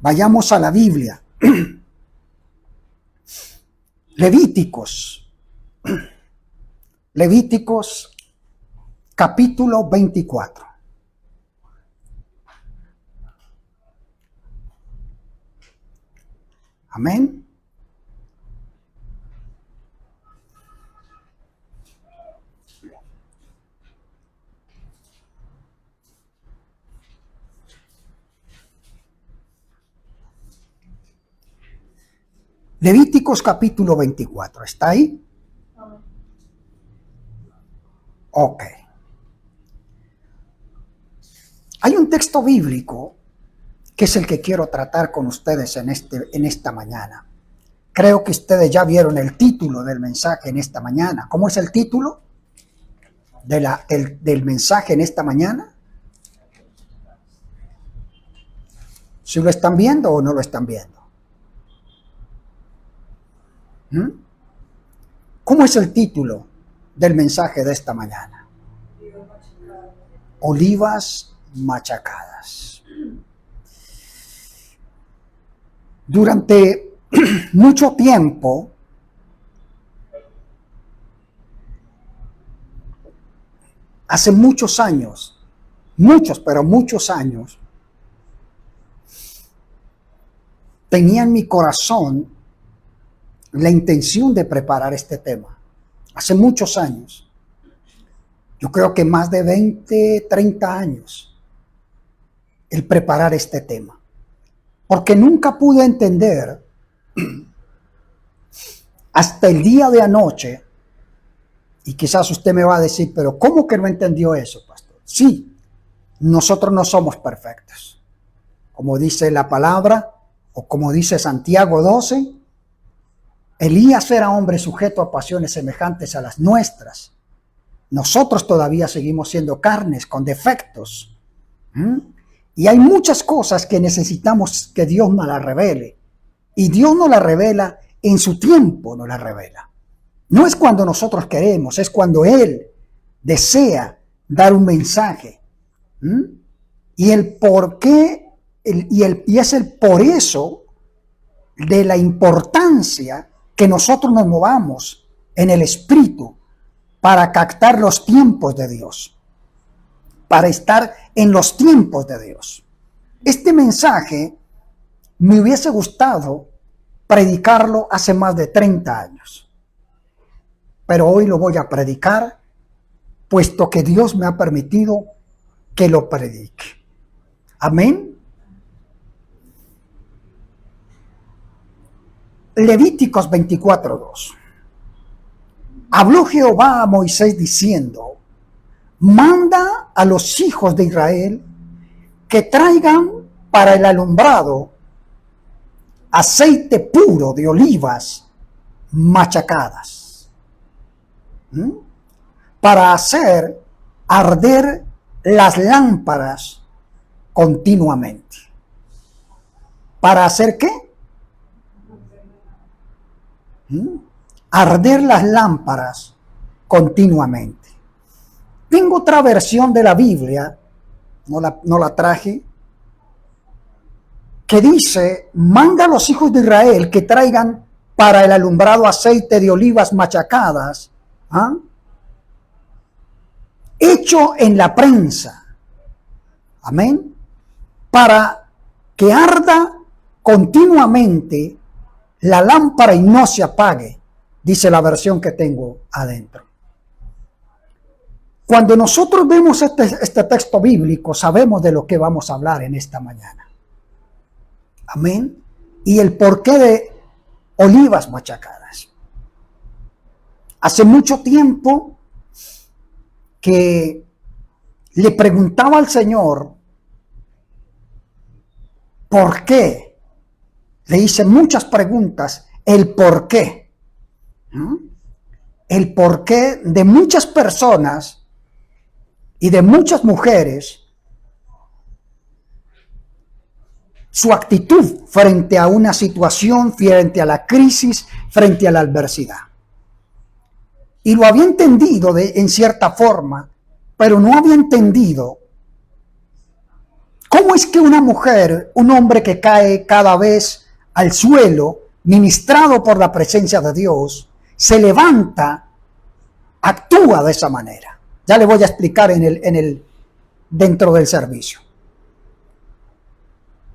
Vayamos a la Biblia. Levíticos. Levíticos capítulo 24. Amén. Levíticos capítulo 24. ¿Está ahí? Ok. Hay un texto bíblico que es el que quiero tratar con ustedes en esta mañana. Creo que ustedes ya vieron el título del mensaje en esta mañana. ¿Cómo es el título del mensaje en esta mañana? ¿Sí lo están viendo o no lo están viendo? ¿Cómo es el título del mensaje de esta mañana? Olivas machacadas. Durante mucho tiempo, hace muchos años, muchos años, tenía en mi corazón la intención de preparar este tema. Hace muchos años. Yo creo que más de 20, 30 años el preparar este tema. Porque nunca pude entender hasta el día de anoche, y quizás usted me va a decir, pero ¿cómo que no entendió eso, pastor? Sí, nosotros no somos perfectos. Como dice la palabra, o como dice Santiago 12, Elías era hombre sujeto a pasiones semejantes a las nuestras. Nosotros todavía seguimos siendo carnes con defectos. Y hay muchas cosas que necesitamos que Dios nos las revele. Y Dios nos las revela en su tiempo, nos las revela. No es cuando nosotros queremos, es cuando Él desea dar un mensaje. Y el por qué, y es el por eso de la importancia que nosotros nos movamos en el Espíritu para captar los tiempos de Dios, para estar en los tiempos de Dios. Este mensaje me hubiese gustado predicarlo hace más de 30 años, pero hoy lo voy a predicar, puesto que Dios me ha permitido que lo predique. Amén. Levíticos 24:2. Habló Jehová a Moisés diciendo: manda a los hijos de Israel que traigan para el alumbrado aceite puro de olivas machacadas, para hacer arder las lámparas continuamente. ¿Para hacer qué? Arder las lámparas continuamente. Tengo otra versión de la Biblia, no la traje, que dice: manda a los hijos de Israel que traigan para el alumbrado aceite de olivas machacadas, hecho en la prensa. Amén. Para que arda continuamente la lámpara y no se apague, dice la versión que tengo adentro. Cuando nosotros vemos este texto bíblico, sabemos de lo que vamos a hablar en esta mañana. Amén. Y el porqué de olivas machacadas. Hace mucho tiempo que le preguntaba al Señor por qué. Le hice muchas preguntas, el por qué. El por qué de muchas personas y de muchas mujeres, su actitud frente a una situación, frente a la crisis, frente a la adversidad. Y lo había entendido en cierta forma, pero no había entendido ¿Cómo es que una mujer, un hombre que cae cada vez al suelo, ministrado por la presencia de Dios, se levanta, actúa de esa manera? Ya le voy a explicar dentro del servicio.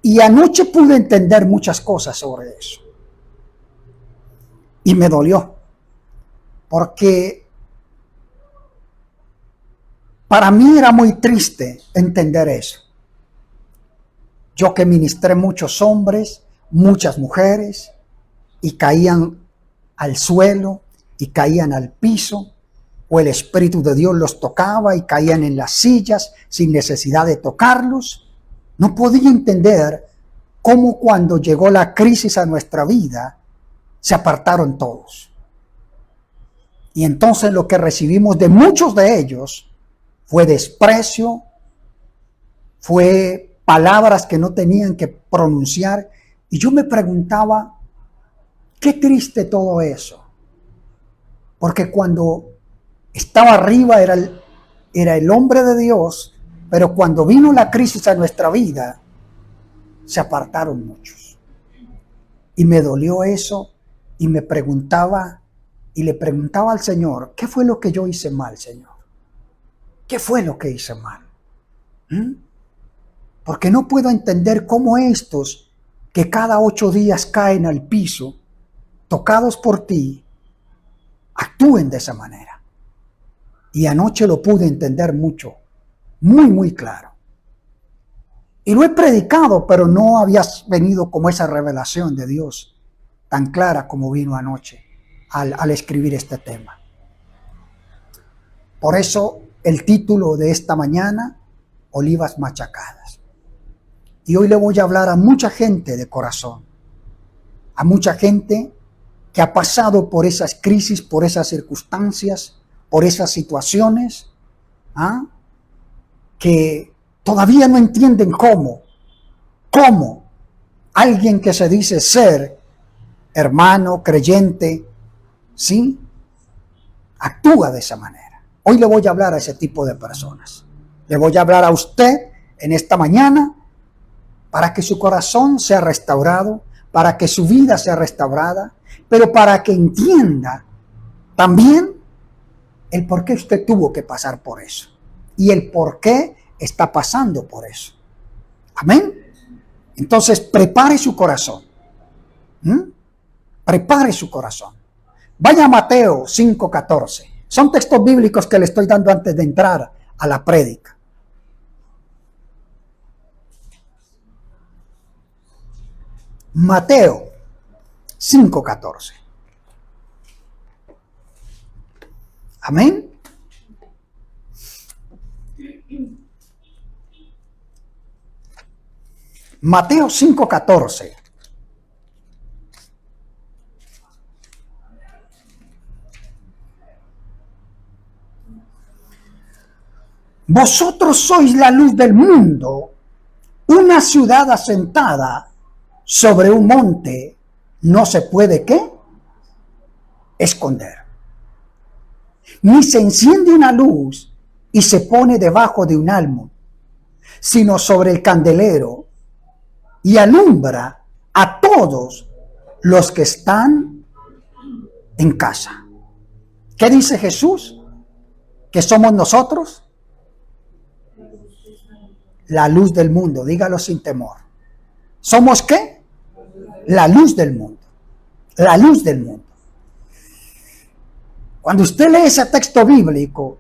Y anoche pude entender muchas cosas sobre eso. Y me dolió. Porque para mí era muy triste entender eso. Yo que ministré muchos hombres, muchas mujeres, y caían al suelo, y caían al piso, o el Espíritu de Dios los tocaba y caían en las sillas sin necesidad de tocarlos. No podía entender cómo cuando llegó la crisis a nuestra vida, se apartaron todos. Y entonces lo que recibimos de muchos de ellos fue desprecio, fue palabras que no tenían que pronunciar. Y yo me preguntaba, qué triste todo eso. Porque cuando estaba arriba era el hombre de Dios, pero cuando vino la crisis a nuestra vida, se apartaron muchos. Y me dolió eso y me preguntaba, y le preguntaba al Señor, ¿qué fue lo que yo hice mal, Señor? ¿Qué fue lo que hice mal? Porque no puedo entender cómo estos que cada 8 días caen al piso, tocados por ti, actúen de esa manera. Y anoche lo pude entender mucho, muy claro. Y lo he predicado, pero no había venido como esa revelación de Dios tan clara como vino anoche al escribir este tema. Por eso el título de esta mañana, Olivas Machacadas. Y hoy le voy a hablar a mucha gente de corazón, a mucha gente que ha pasado por esas crisis, por esas circunstancias, por esas situaciones, que todavía no entienden cómo alguien que se dice ser hermano, creyente, ¿sí?, actúa de esa manera. Hoy le voy a hablar a ese tipo de personas. Le voy a hablar a usted en esta mañana para que su corazón sea restaurado, para que su vida sea restaurada, pero para que entienda también el por qué usted tuvo que pasar por eso y el por qué está pasando por eso. Amén. Entonces prepare su corazón. Prepare su corazón. Vaya a Mateo 5:14. Son textos bíblicos que le estoy dando antes de entrar a la prédica. Mateo 5:14. Amén. Mateo 5:14. Vosotros sois la luz del mundo. Una ciudad asentada sobre un monte no se puede, ¿qué?, esconder. Ni se enciende una luz y se pone debajo de un almud, sino sobre el candelero, y alumbra a todos los que están en casa. ¿Qué dice Jesús? ¿Que somos nosotros? La luz del mundo, dígalo sin temor. ¿Somos qué? La luz del mundo. La luz del mundo. Cuando usted lee ese texto bíblico,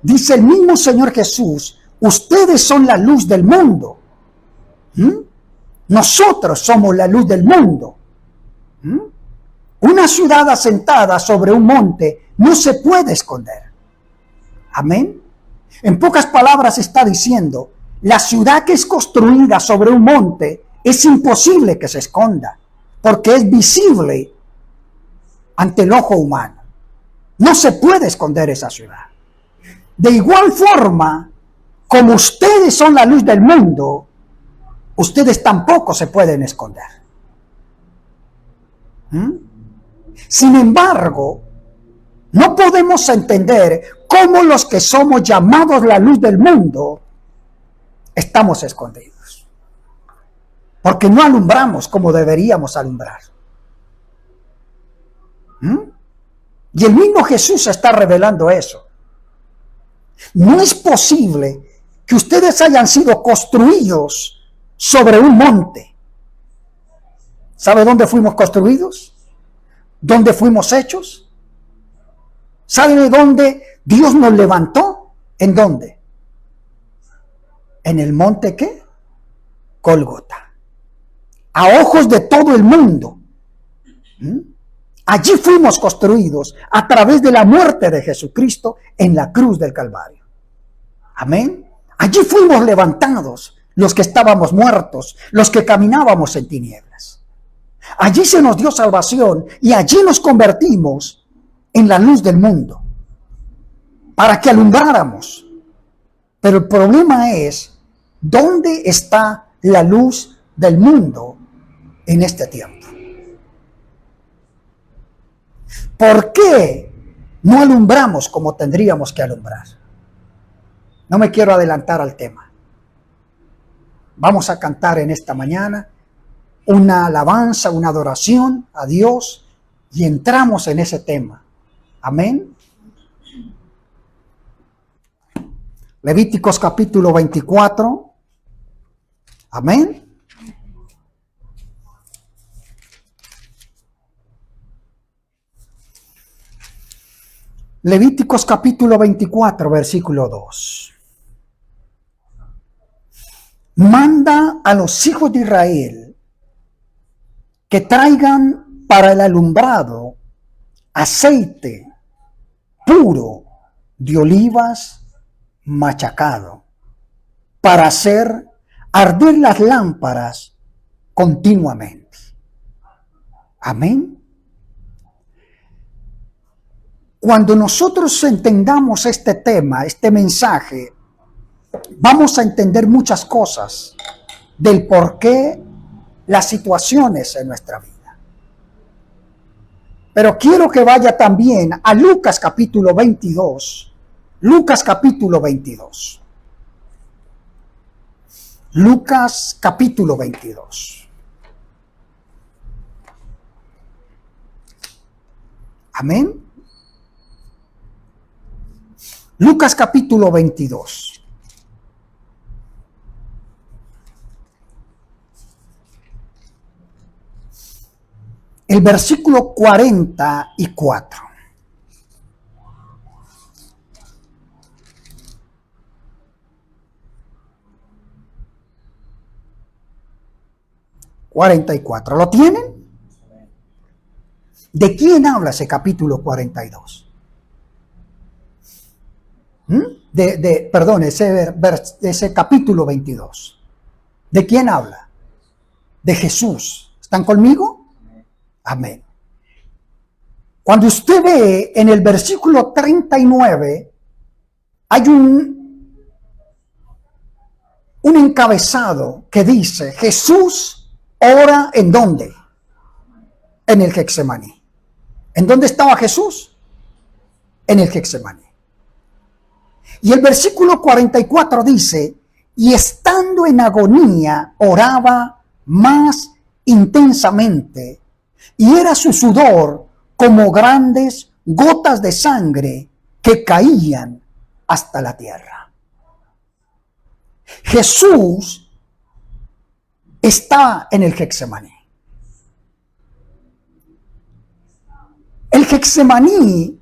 dice el mismo Señor Jesús, ustedes son la luz del mundo. Nosotros somos la luz del mundo. Una ciudad asentada sobre un monte no se puede esconder. Amén. En pocas palabras está diciendo, la ciudad que es construida sobre un monte es imposible que se esconda, porque es visible ante el ojo humano. No se puede esconder esa ciudad. De igual forma, como ustedes son la luz del mundo, ustedes tampoco se pueden esconder. Sin embargo, no podemos entender cómo los que somos llamados la luz del mundo estamos escondidos. Porque no alumbramos como deberíamos alumbrar. Y el mismo Jesús está revelando eso. No es posible que ustedes hayan sido construidos sobre un monte. ¿Sabe dónde fuimos construidos? ¿Dónde fuimos hechos? ¿Sabe de dónde Dios nos levantó? ¿En dónde? ¿En el monte qué? Gólgota. A ojos de todo el mundo. Allí fuimos construidos a través de la muerte de Jesucristo en la cruz del Calvario. Amén. Allí fuimos levantados los que estábamos muertos, los que caminábamos en tinieblas. Allí se nos dio salvación y allí nos convertimos en la luz del mundo para que alumbráramos. Pero el problema es, ¿dónde está la luz del mundo en este tiempo? ¿Por qué no alumbramos como tendríamos que alumbrar? No me quiero adelantar al tema. Vamos a cantar en esta mañana una alabanza, una adoración a Dios y entramos en ese tema. Amén. Levíticos capítulo 24. Amén. Levíticos capítulo 24, versículo 2. Manda a los hijos de Israel que traigan para el alumbrado aceite puro de olivas machacado para hacer arder las lámparas continuamente. Amén. Cuando nosotros entendamos este tema, este mensaje, vamos a entender muchas cosas del por qué las situaciones en nuestra vida. Pero quiero que vaya también a Lucas capítulo 22. Lucas capítulo 22. Lucas capítulo 22. Amén. Lucas capítulo 22. El versículo 44. ¿Lo tienen? ¿De quién habla ese capítulo 42? Perdón, ese capítulo 22. ¿De quién habla? De Jesús. ¿Están conmigo? Amén. Cuando usted ve en el versículo 39, hay un encabezado que dice, Jesús ora ¿en dónde? En el Getsemaní. ¿En dónde estaba Jesús? En el Getsemaní. Y el versículo 44 dice, y estando en agonía, oraba más intensamente, y era su sudor como grandes gotas de sangre que caían hasta la tierra. Jesús está en el Getsemaní. El Getsemaní,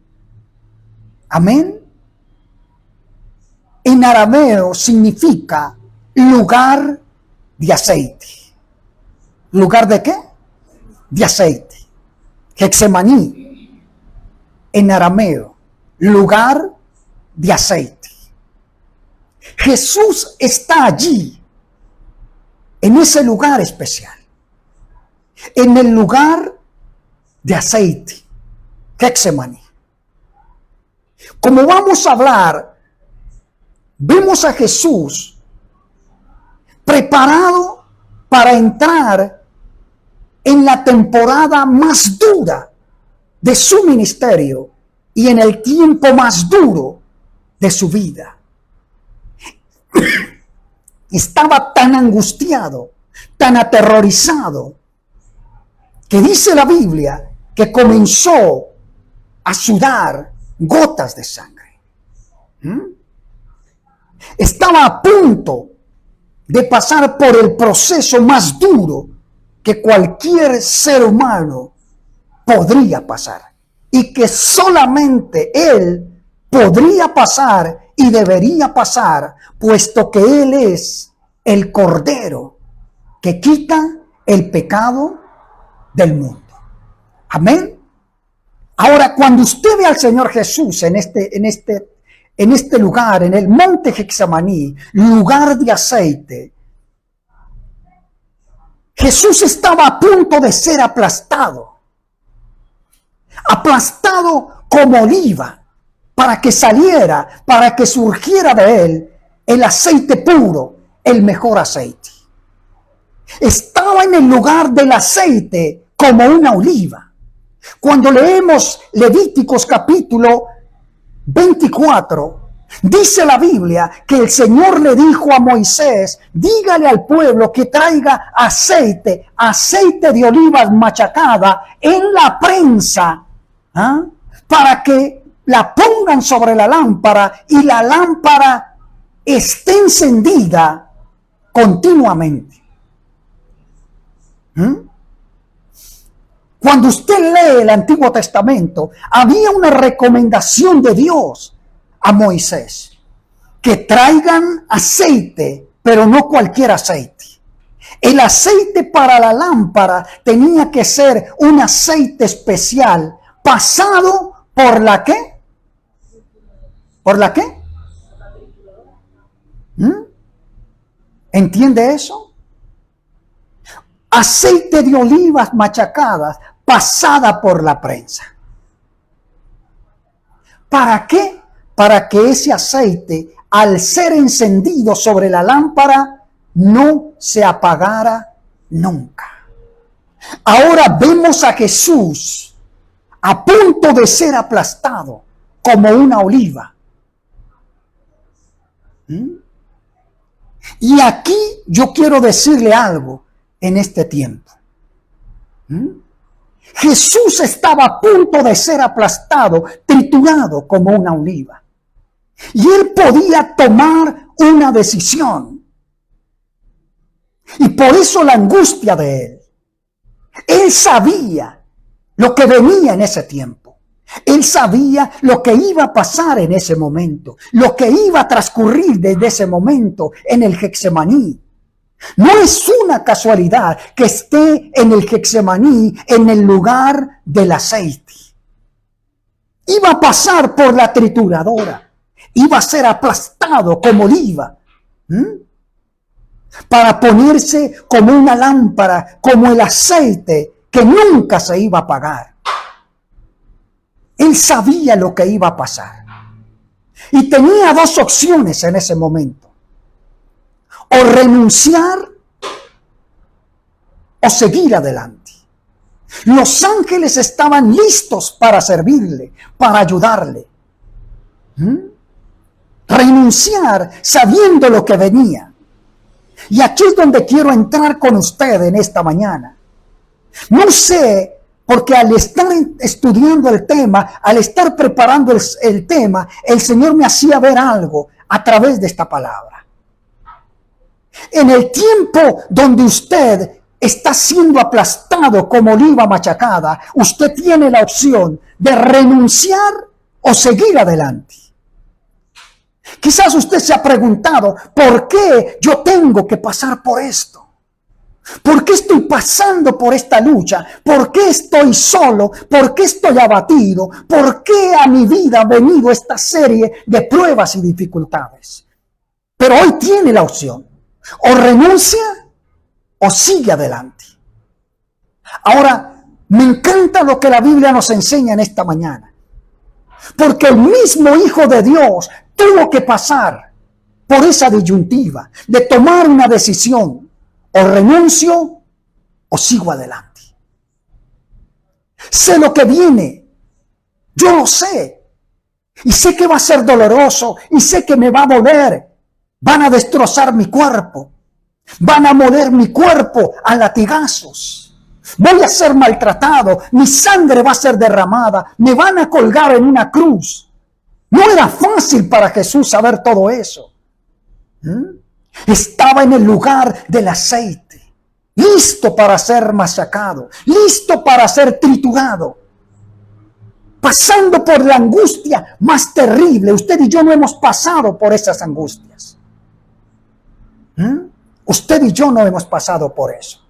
amén, en arameo significa lugar de aceite. ¿Lugar de qué? De aceite. Getsemaní, en arameo, lugar de aceite. Jesús está allí, en ese lugar especial, en el lugar de aceite, Getsemaní. Como vamos a hablar, vemos a Jesús preparado para entrar en la temporada más dura de su ministerio y en el tiempo más duro de su vida. estaba tan angustiado, tan aterrorizado, que dice la Biblia que comenzó a sudar gotas de sangre. Estaba a punto de pasar por el proceso más duro que cualquier ser humano podría pasar, y que solamente él podría pasar y debería pasar, puesto que él es el Cordero que quita el pecado del mundo. Amén. Ahora, cuando usted ve al Señor Jesús en este lugar, en el monte Getsemaní, lugar de aceite, Jesús estaba a punto de ser aplastado como oliva, para que saliera, para que surgiera de él el aceite puro, el mejor aceite. Estaba en el lugar del aceite como una oliva. Cuando leemos Levíticos capítulo 24, dice la Biblia que el Señor le dijo a Moisés: dígale al pueblo que traiga aceite de olivas machacada en la prensa, para que la pongan sobre la lámpara y la lámpara esté encendida continuamente. Cuando usted lee el Antiguo Testamento, había una recomendación de Dios a Moisés: que traigan aceite, pero no cualquier aceite. El aceite para la lámpara tenía que ser un aceite especial, pasado por la ¿qué? ¿Por la qué? ¿Entiende eso? Aceite de olivas machacadas, pasada por la prensa. ¿Para qué? Para que ese aceite, al ser encendido sobre la lámpara, no se apagara nunca. Ahora vemos a Jesús a punto de ser aplastado como una oliva. Y aquí yo quiero decirle algo en este tiempo. Jesús estaba a punto de ser aplastado, triturado como una oliva. Y él podía tomar una decisión. Y por eso la angustia de él. Él sabía lo que venía en ese tiempo. Él sabía lo que iba a pasar en ese momento, lo que iba a transcurrir desde ese momento en el Getsemaní. No es una casualidad que esté en el Getsemaní, en el lugar del aceite. Iba a pasar por la trituradora, iba a ser aplastado como oliva, para ponerse como una lámpara, como el aceite que nunca se iba a apagar. Él sabía lo que iba a pasar. Y tenía dos opciones en ese momento: o renunciar o seguir adelante. Los ángeles estaban listos para servirle, para ayudarle. Renunciar sabiendo lo que venía. Y aquí es donde quiero entrar con usted en esta mañana. No sé, porque al estar estudiando el tema, al estar preparando el tema, el Señor me hacía ver algo a través de esta palabra. En el tiempo donde usted está siendo aplastado como oliva machacada, usted tiene la opción de renunciar o seguir adelante. Quizás usted se ha preguntado: ¿por qué yo tengo que pasar por esto? ¿Por qué estoy pasando por esta lucha? ¿Por qué estoy solo? ¿Por qué estoy abatido? ¿Por qué a mi vida ha venido esta serie de pruebas y dificultades? Pero hoy tiene la opción: o renuncia o sigue adelante. Ahora, me encanta lo que la Biblia nos enseña en esta mañana, porque el mismo Hijo de Dios tuvo que pasar por esa disyuntiva de tomar una decisión: o renuncio o sigo adelante. Sé lo que viene, yo lo sé, y sé que va a ser doloroso, y sé que me va a doler, Van a destrozar mi cuerpo. Van a moler mi cuerpo a latigazos. Voy a ser maltratado. Mi sangre va a ser derramada. Me van a colgar en una cruz. No era fácil para Jesús saber todo eso. Estaba en el lugar del aceite, listo para ser machacado, listo para ser triturado, pasando por la angustia más terrible. Usted y yo no hemos pasado por esas angustias. Usted y yo no hemos pasado por eso.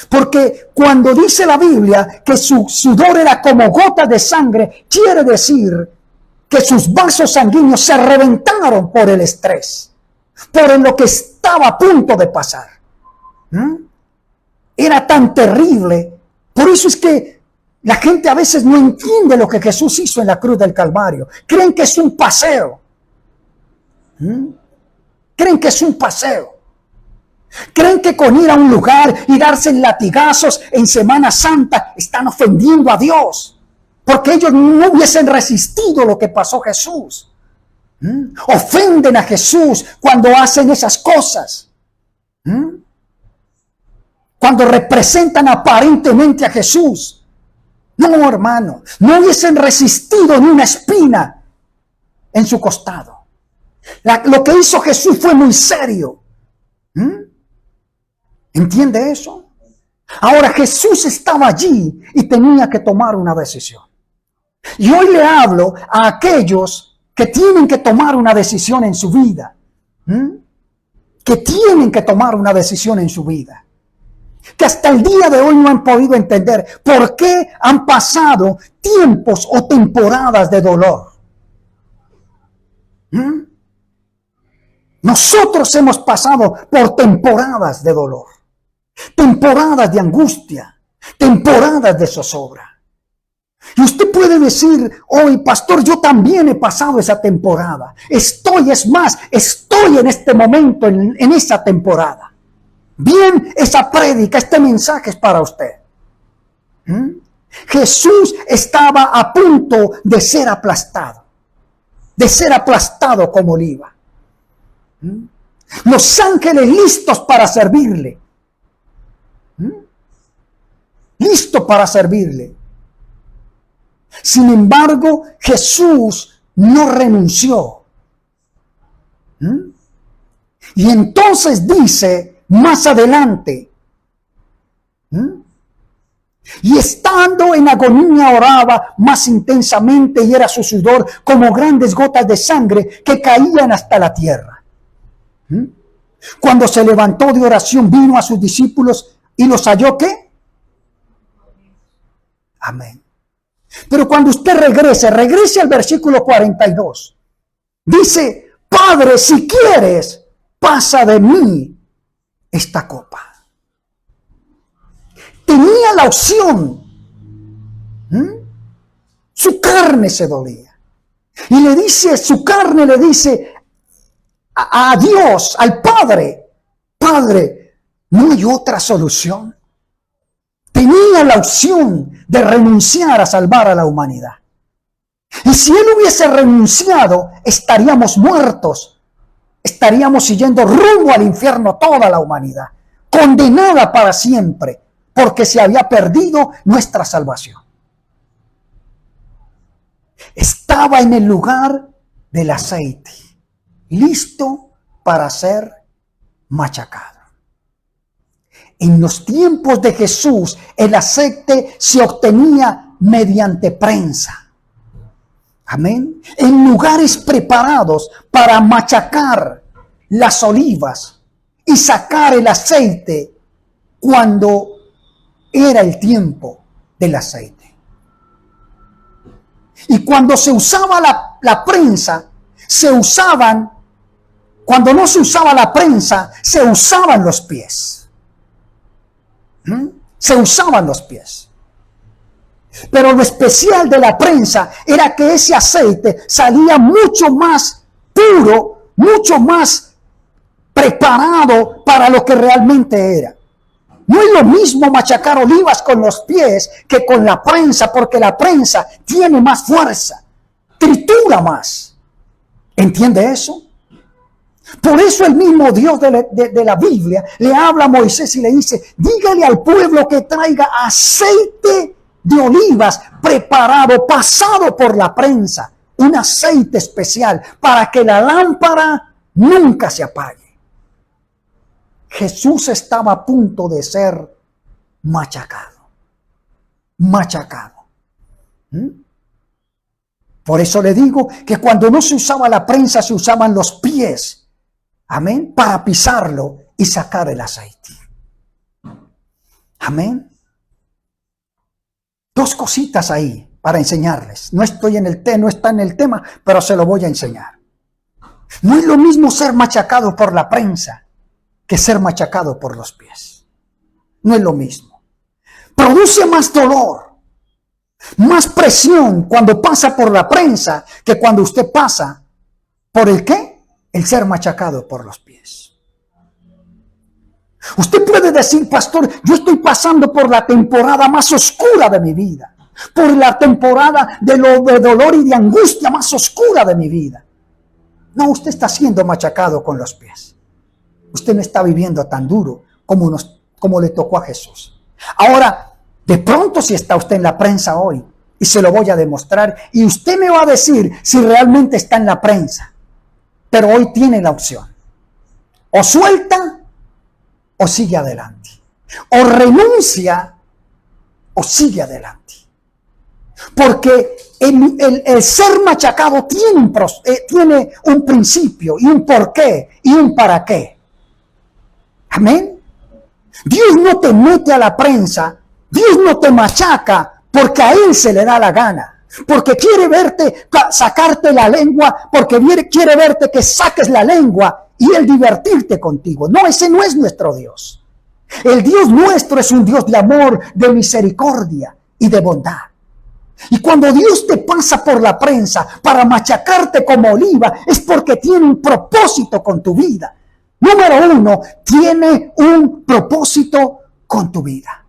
Porque cuando dice la Biblia que su sudor era como gotas de sangre, quiere decir que sus vasos sanguíneos se reventaron por el estrés, por lo que estaba a punto de pasar. Era tan terrible. Por eso es que la gente a veces no entiende lo que Jesús hizo en la cruz del Calvario. Creen que es un paseo. Creen que es un paseo. Creen que con ir a un lugar y darse latigazos en Semana Santa están ofendiendo a Dios, porque ellos no hubiesen resistido lo que pasó Jesús. Ofenden a Jesús cuando hacen esas cosas. Cuando representan aparentemente a Jesús. No, hermano, no hubiesen resistido ni una espina en su costado. Lo que hizo Jesús fue muy serio. ¿Entiende eso? Ahora Jesús estaba allí y tenía que tomar una decisión. Y hoy le hablo a aquellos que tienen que tomar una decisión en su vida. Que tienen que tomar una decisión en su vida. Que hasta el día de hoy no han podido entender por qué han pasado tiempos o temporadas de dolor. Nosotros hemos pasado por temporadas de dolor. Temporadas de angustia, temporadas de zozobra. Y usted puede decir hoy, pastor, yo también he pasado esa temporada. Estoy en este momento en esa temporada. Bien, esa prédica, este mensaje es para usted. Jesús estaba a punto de ser aplastado como oliva. Los ángeles listos para servirle. Listo para servirle. Sin embargo, Jesús no renunció. Y entonces dice más adelante, y estando en agonía oraba más intensamente, y era su sudor como grandes gotas de sangre que caían hasta la tierra. Cuando se levantó de oración, vino a sus discípulos y los halló, ¿qué? Amén. Pero cuando usted regrese al versículo 42. Dice, Padre, si quieres, pasa de mí esta copa. Tenía la opción. Su carne se dolía. Y le dice, su carne le dice a Dios, al Padre, Padre, ¿no hay otra solución? Tenía la opción de renunciar a salvar a la humanidad. Y si él hubiese renunciado, estaríamos muertos. Estaríamos siguiendo rumbo al infierno toda la humanidad, condenada para siempre, porque se había perdido nuestra salvación. Estaba en el lugar del aceite, listo para ser machacado. En los tiempos de Jesús, el aceite se obtenía mediante prensa. Amén. En lugares preparados para machacar las olivas y sacar el aceite cuando era el tiempo del aceite. Y cuando se usaba la prensa, cuando no se usaba la prensa, se usaban los pies. Se usaban los pies. Pero lo especial de la prensa era que ese aceite salía mucho más puro, mucho más preparado para lo que realmente era. No es lo mismo machacar olivas con los pies que con la prensa, porque la prensa tiene más fuerza, tritura más. ¿Entiende eso? Por eso el mismo Dios de la Biblia le habla a Moisés y le dice, dígale al pueblo que traiga aceite de olivas preparado, pasado por la prensa, un aceite especial para que la lámpara nunca se apague. Jesús estaba a punto de ser machacado. Por eso le digo que cuando no se usaba la prensa, se usaban los pies. Amén. Para pisarlo y sacar el aceite. Amén. Dos cositas ahí para enseñarles. No está en el tema, pero se lo voy a enseñar. No es lo mismo ser machacado por la prensa que ser machacado por los pies. No es lo mismo. Produce más dolor, más presión cuando pasa por la prensa que cuando usted pasa por el ¿qué? El ser machacado por los pies. Usted puede decir, pastor, yo estoy pasando por la temporada más oscura de mi vida, por la temporada de dolor y de angustia más oscura de mi vida. No, usted está siendo machacado con los pies. Usted no está viviendo tan duro como le tocó a Jesús. Ahora, de pronto si está usted en la prensa hoy, y se lo voy a demostrar, y usted me va a decir si realmente está en la prensa. Pero hoy tiene la opción. O suelta, o sigue adelante. O renuncia, o sigue adelante. Porque el ser machacado tiene un principio, y un porqué, y un para qué. Amén. Dios no te mete a la prensa, Dios no te machaca porque a Él se le da la gana, porque quiere verte sacarte la lengua, porque quiere verte que saques la lengua y Él divertirte contigo. No, ese no es nuestro Dios. El Dios nuestro es un Dios de amor, de misericordia y de bondad. Y cuando Dios te pasa por la prensa para machacarte como oliva, es porque tiene un propósito con tu vida. Número uno, tiene un propósito con tu vida.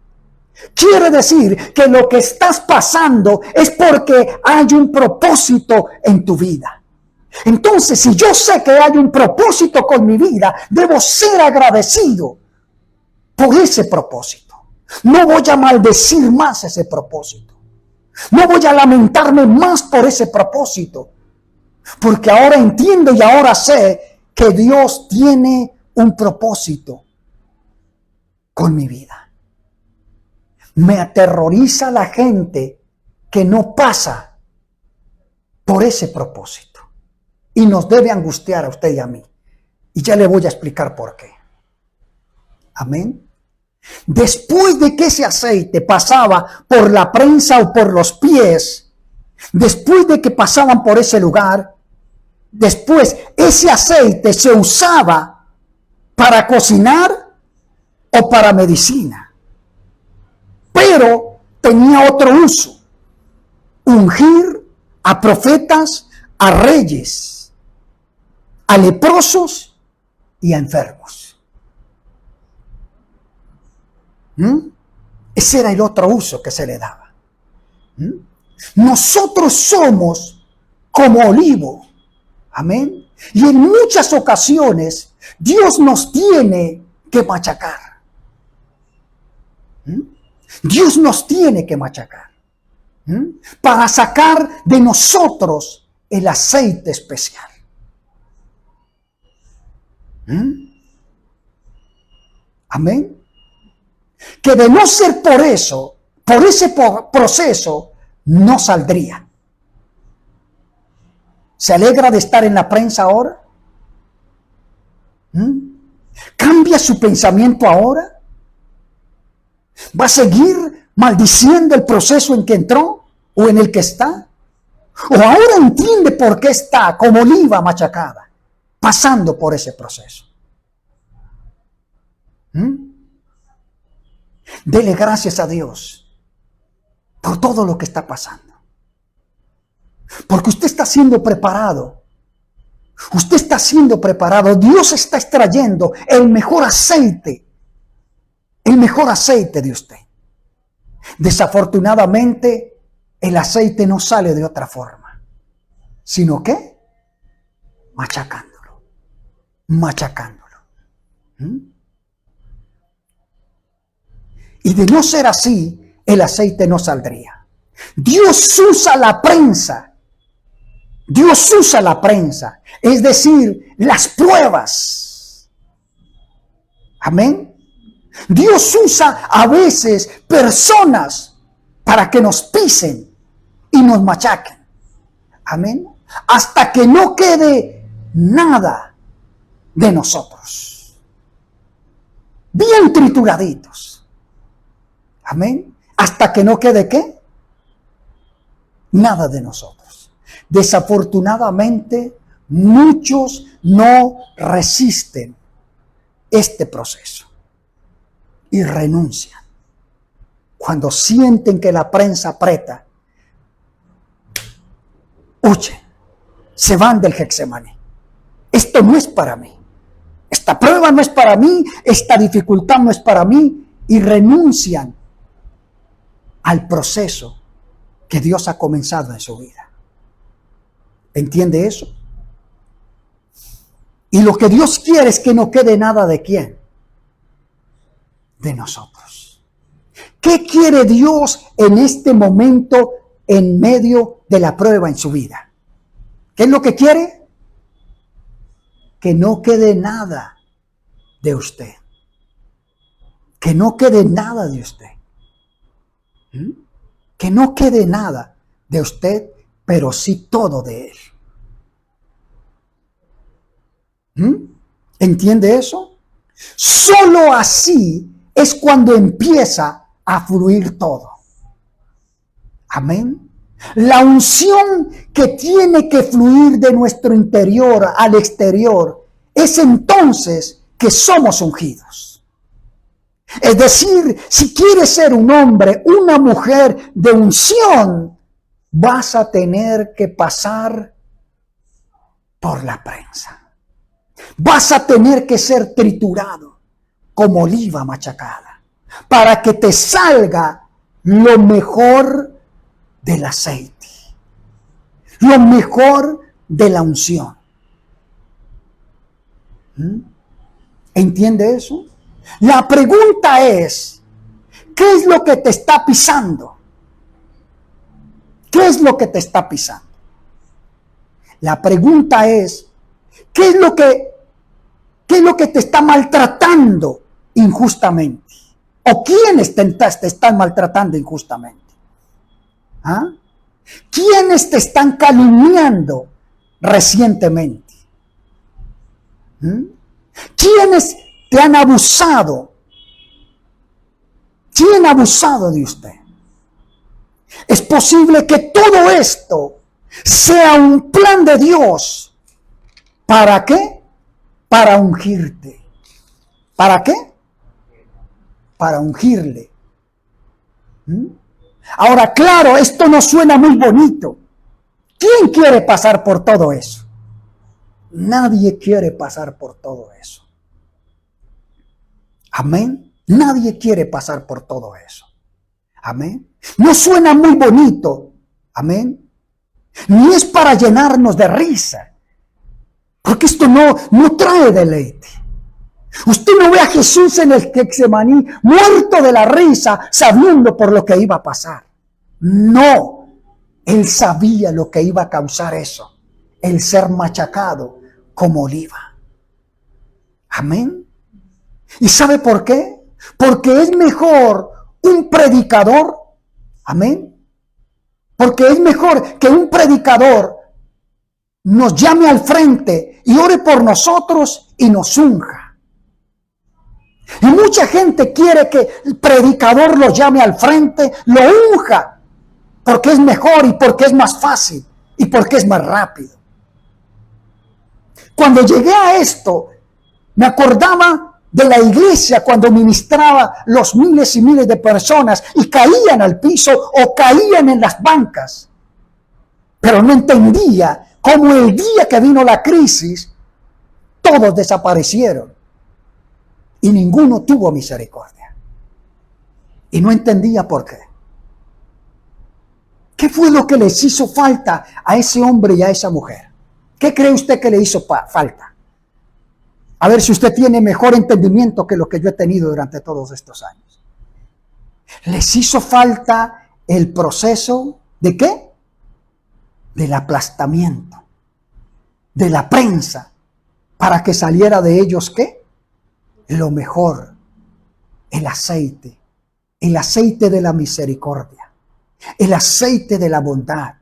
Quiere decir que lo que estás pasando es porque hay un propósito en tu vida. Entonces, si yo sé que hay un propósito con mi vida, debo ser agradecido por ese propósito. No voy a maldecir más ese propósito. No voy a lamentarme más por ese propósito. Porque ahora entiendo y ahora sé que Dios tiene un propósito con mi vida. Me aterroriza la gente que no pasa por ese propósito. Y nos debe angustiar a usted y a mí. Y ya le voy a explicar por qué. Amén. Después de que ese aceite pasaba por la prensa o por los pies, después de que pasaban por ese lugar, después ese aceite se usaba para cocinar o para medicina. Pero tenía otro uso: ungir a profetas, a reyes, a leprosos y a enfermos. Ese era el otro uso que se le daba. Nosotros somos como olivo. Amén. Y en muchas ocasiones Dios nos tiene que machacar. Dios nos tiene que machacar para sacar de nosotros el aceite especial. Amén. Que de no ser por eso, por ese proceso, no saldría. ¿Se alegra de estar en la prensa ahora? ¿Cambia su pensamiento ahora? ¿Va a seguir maldiciendo el proceso en que entró o en el que está? ¿O ahora entiende por qué está como oliva machacada, pasando por ese proceso? Dele gracias a Dios por todo lo que está pasando. Porque usted está siendo preparado. Usted está siendo preparado. Dios está extrayendo el mejor aceite. El mejor aceite de usted. Desafortunadamente, el aceite no sale de otra forma. ¿Sino qué? Machacándolo. machacándolo. ¿Mm? Y de no ser así, el aceite no saldría. Dios usa la prensa. Dios usa la prensa, es decir, las pruebas. Amén. Dios usa a veces personas para que nos pisen y nos machaquen. Amén. Hasta que no quede nada de nosotros. Bien trituraditos. Amén. Hasta que no quede ¿qué? Nada de nosotros. Desafortunadamente, muchos no resisten este proceso y renuncian. Cuando sienten que la prensa aprieta, huyen, se van del Getsemaní. Esto no es para mí. Esta prueba no es para mí, esta dificultad no es para mí, y renuncian al proceso que Dios ha comenzado en su vida. ¿Entiende eso? Y lo que Dios quiere es que no quede nada de quién. De nosotros. ¿Qué quiere Dios en este momento en medio de la prueba en su vida? ¿Qué es lo que quiere? Que no quede nada de usted. Que no quede nada de usted. ¿Mm? Que no quede nada de usted, pero sí todo de él. ¿Mm? ¿Entiende eso? Solo así es cuando empieza a fluir todo. Amén. La unción que tiene que fluir de nuestro interior al exterior es entonces que somos ungidos. Es decir, si quieres ser un hombre, una mujer de unción, vas a tener que pasar por la prensa. Vas a tener que ser triturado como oliva machacada para que te salga lo mejor del aceite, lo mejor de la unción. ¿Mm? ¿Entiende eso? La pregunta es, ¿qué es lo que te está pisando? ¿Qué es lo que te está pisando? La pregunta es, ¿qué es lo que te está maltratando injustamente? ¿O quiénes te están maltratando injustamente? ¿Ah? ¿Quiénes te están calumniando recientemente? ¿Mm? ¿Quiénes te han abusado? ¿Quién ha abusado de usted? Es posible que todo esto sea un plan de Dios. ¿Para qué? Para ungirte. ¿Para qué? Para ungirle. ¿Mm? Ahora, claro, esto no suena muy bonito. ¿Quién quiere pasar por todo eso? Nadie quiere pasar por todo eso. Amén. Nadie quiere pasar por todo eso. Amén. No suena muy bonito. Amén. Ni es para llenarnos de risa. Porque esto no trae deleite. Usted no ve a Jesús en el Getsemaní muerto de la risa sabiendo por lo que iba a pasar. No. Él sabía lo que iba a causar eso. El ser machacado como oliva. Amén. ¿Y sabe por qué? Porque es mejor un predicador. Amén. Porque es mejor que un predicador nos llame al frente y ore por nosotros y nos unja. Y mucha gente quiere que el predicador lo llame al frente, lo unja, porque es mejor y porque es más fácil y porque es más rápido. Cuando llegué a esto, me acordaba de la iglesia cuando ministraba los miles y miles de personas y caían al piso o caían en las bancas. Pero no entendía cómo el día que vino la crisis, todos desaparecieron y ninguno tuvo misericordia. Y no entendía por qué. ¿Qué fue lo que les hizo falta a ese hombre y a esa mujer? ¿Qué cree usted que le hizo falta? A ver si usted tiene mejor entendimiento que lo que yo he tenido durante todos estos años. Les hizo falta el proceso ¿de qué? Del aplastamiento, de la prensa, para que saliera de ellos ¿qué? Lo mejor, el aceite de la misericordia, el aceite de la bondad,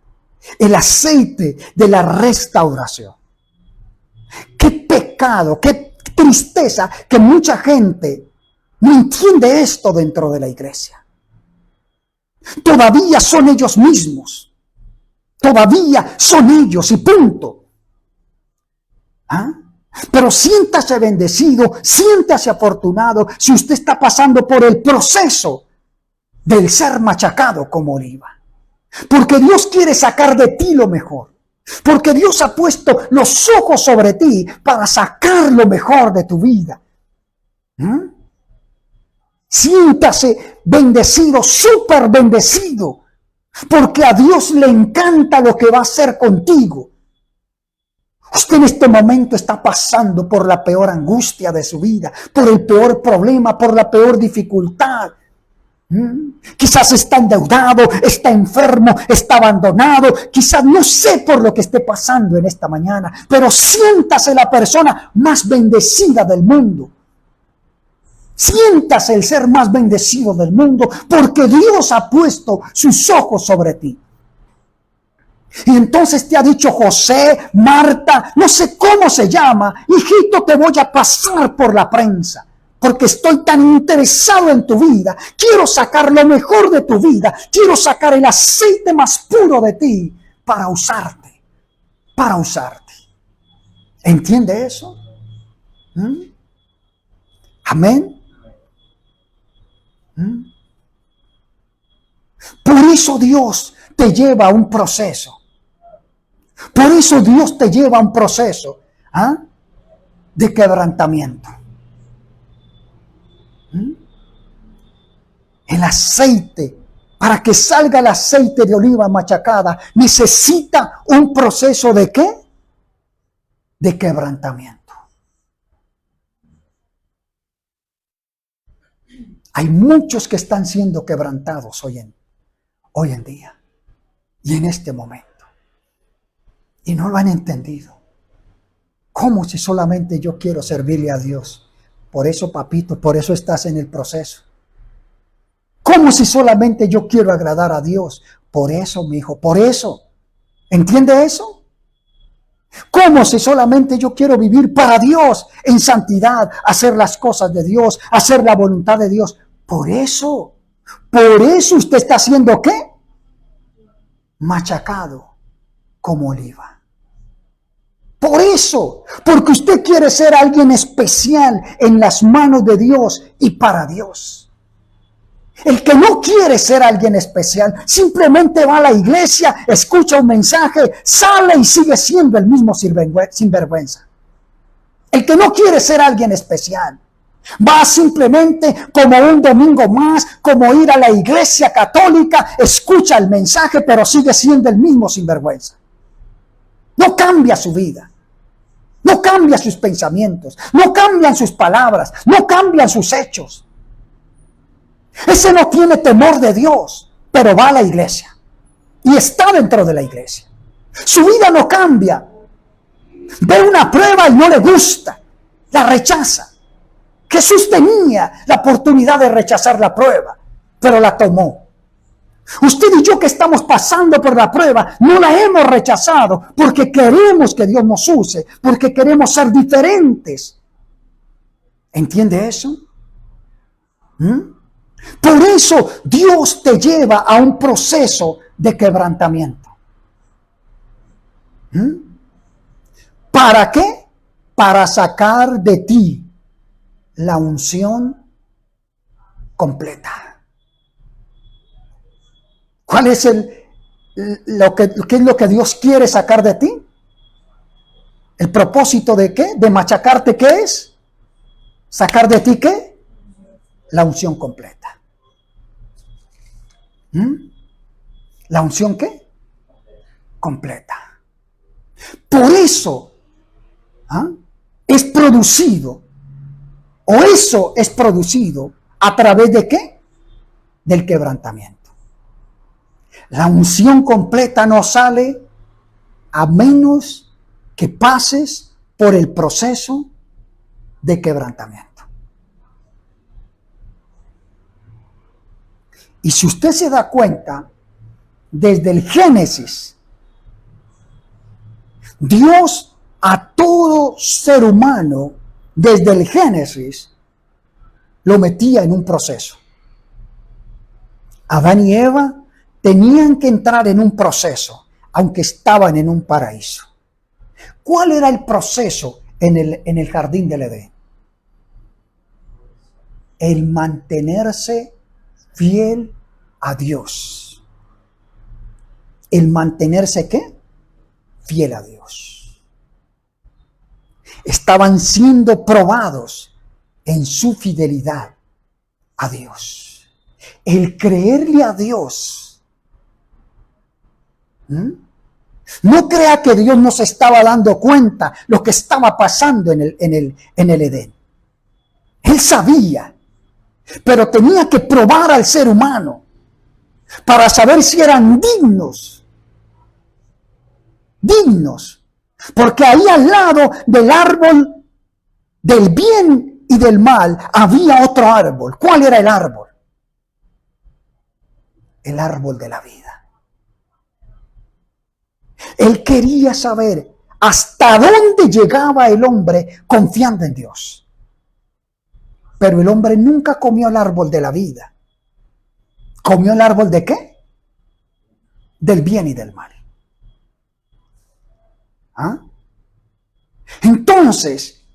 el aceite de la restauración. Qué pecado, qué tristeza que mucha gente no entiende esto dentro de la iglesia. Todavía son ellos mismos. Todavía son ellos y punto. ¿Ah? Pero siéntase bendecido, siéntase afortunado si usted está pasando por el proceso del ser machacado como oliva. Porque Dios quiere sacar de ti lo mejor. Porque Dios ha puesto los ojos sobre ti para sacar lo mejor de tu vida. Siéntase bendecido, súper bendecido. Porque a Dios le encanta lo que va a hacer contigo. Usted en este momento está pasando por la peor angustia de su vida, por el peor problema, por la peor dificultad. Quizás está endeudado, está enfermo, está abandonado, quizás no sé por lo que esté pasando en esta mañana, pero siéntase la persona más bendecida del mundo. Siéntase el ser más bendecido del mundo, porque Dios ha puesto sus ojos sobre ti. Y entonces te ha dicho José, Marta, no sé cómo se llama, hijito, te voy a pasar por la prensa, porque estoy tan interesado en tu vida, quiero sacar lo mejor de tu vida, quiero sacar el aceite más puro de ti para usarte, para usarte. ¿Entiende eso? Amén. Por eso Dios te lleva a un proceso. Por eso Dios te lleva a un proceso de quebrantamiento. El aceite, para que salga el aceite de oliva machacada, necesita un proceso de ¿qué? De quebrantamiento. Hay muchos que están siendo quebrantados hoy en día y en este momento. Y no lo han entendido. ¿Cómo si solamente yo quiero servirle a Dios? Por eso, papito, por eso estás en el proceso. ¿Cómo si solamente yo quiero agradar a Dios? Por eso, mi hijo, por eso. ¿Entiende eso? ¿Cómo si solamente yo quiero vivir para Dios en santidad, hacer las cosas de Dios, hacer la voluntad de Dios? Por eso usted está haciendo ¿qué? Machacado como oliva. Por eso, porque usted quiere ser alguien especial en las manos de Dios y para Dios. El que no quiere ser alguien especial, simplemente va a la iglesia, escucha un mensaje, sale y sigue siendo el mismo sinvergüenza. El que no quiere ser alguien especial, va simplemente como un domingo más, como ir a la iglesia católica, escucha el mensaje, pero sigue siendo el mismo sinvergüenza. No cambia su vida. No cambia sus pensamientos, no cambian sus palabras, no cambian sus hechos. Ese no tiene temor de Dios, pero va a la iglesia y está dentro de la iglesia. Su vida no cambia. Ve una prueba y no le gusta, la rechaza. Jesús tenía la oportunidad de rechazar la prueba, pero la tomó. Usted y yo que estamos pasando por la prueba, no la hemos rechazado porque queremos que Dios nos use, porque queremos ser diferentes. ¿Entiende eso? Por eso Dios te lleva a un proceso de quebrantamiento. ¿Para qué? Para sacar de ti la unción completa. ¿Cuál es qué es lo que Dios quiere sacar de ti? ¿El propósito de qué? ¿De machacarte qué es? ¿Sacar de ti qué? La unción completa. ¿La unción qué? Completa. Por eso, es producido, o eso es producido a través de ¿qué? Del quebrantamiento. La unción completa no sale a menos que pases por el proceso de quebrantamiento. Y si usted se da cuenta, desde el Génesis, Dios a todo ser humano, desde el Génesis, lo metía en un proceso. Adán y Eva tenían que entrar en un proceso, aunque estaban en un paraíso. ¿Cuál era el proceso en el jardín del Edén? El mantenerse fiel a Dios. El mantenerse ¿qué? Fiel a Dios. Estaban siendo probados en su fidelidad a Dios. El creerle a Dios. No crea que Dios no se estaba dando cuenta lo que estaba pasando en el Edén. Él sabía, pero tenía que probar al ser humano para saber si eran dignos, porque ahí al lado del árbol del bien y del mal había otro árbol. ¿Cuál era el árbol? El árbol de la vida. Él quería saber hasta dónde llegaba el hombre confiando en Dios. Pero el hombre nunca comió el árbol de la vida. ¿Comió el árbol de qué? Del bien y del mal. ¿Ah? Entonces,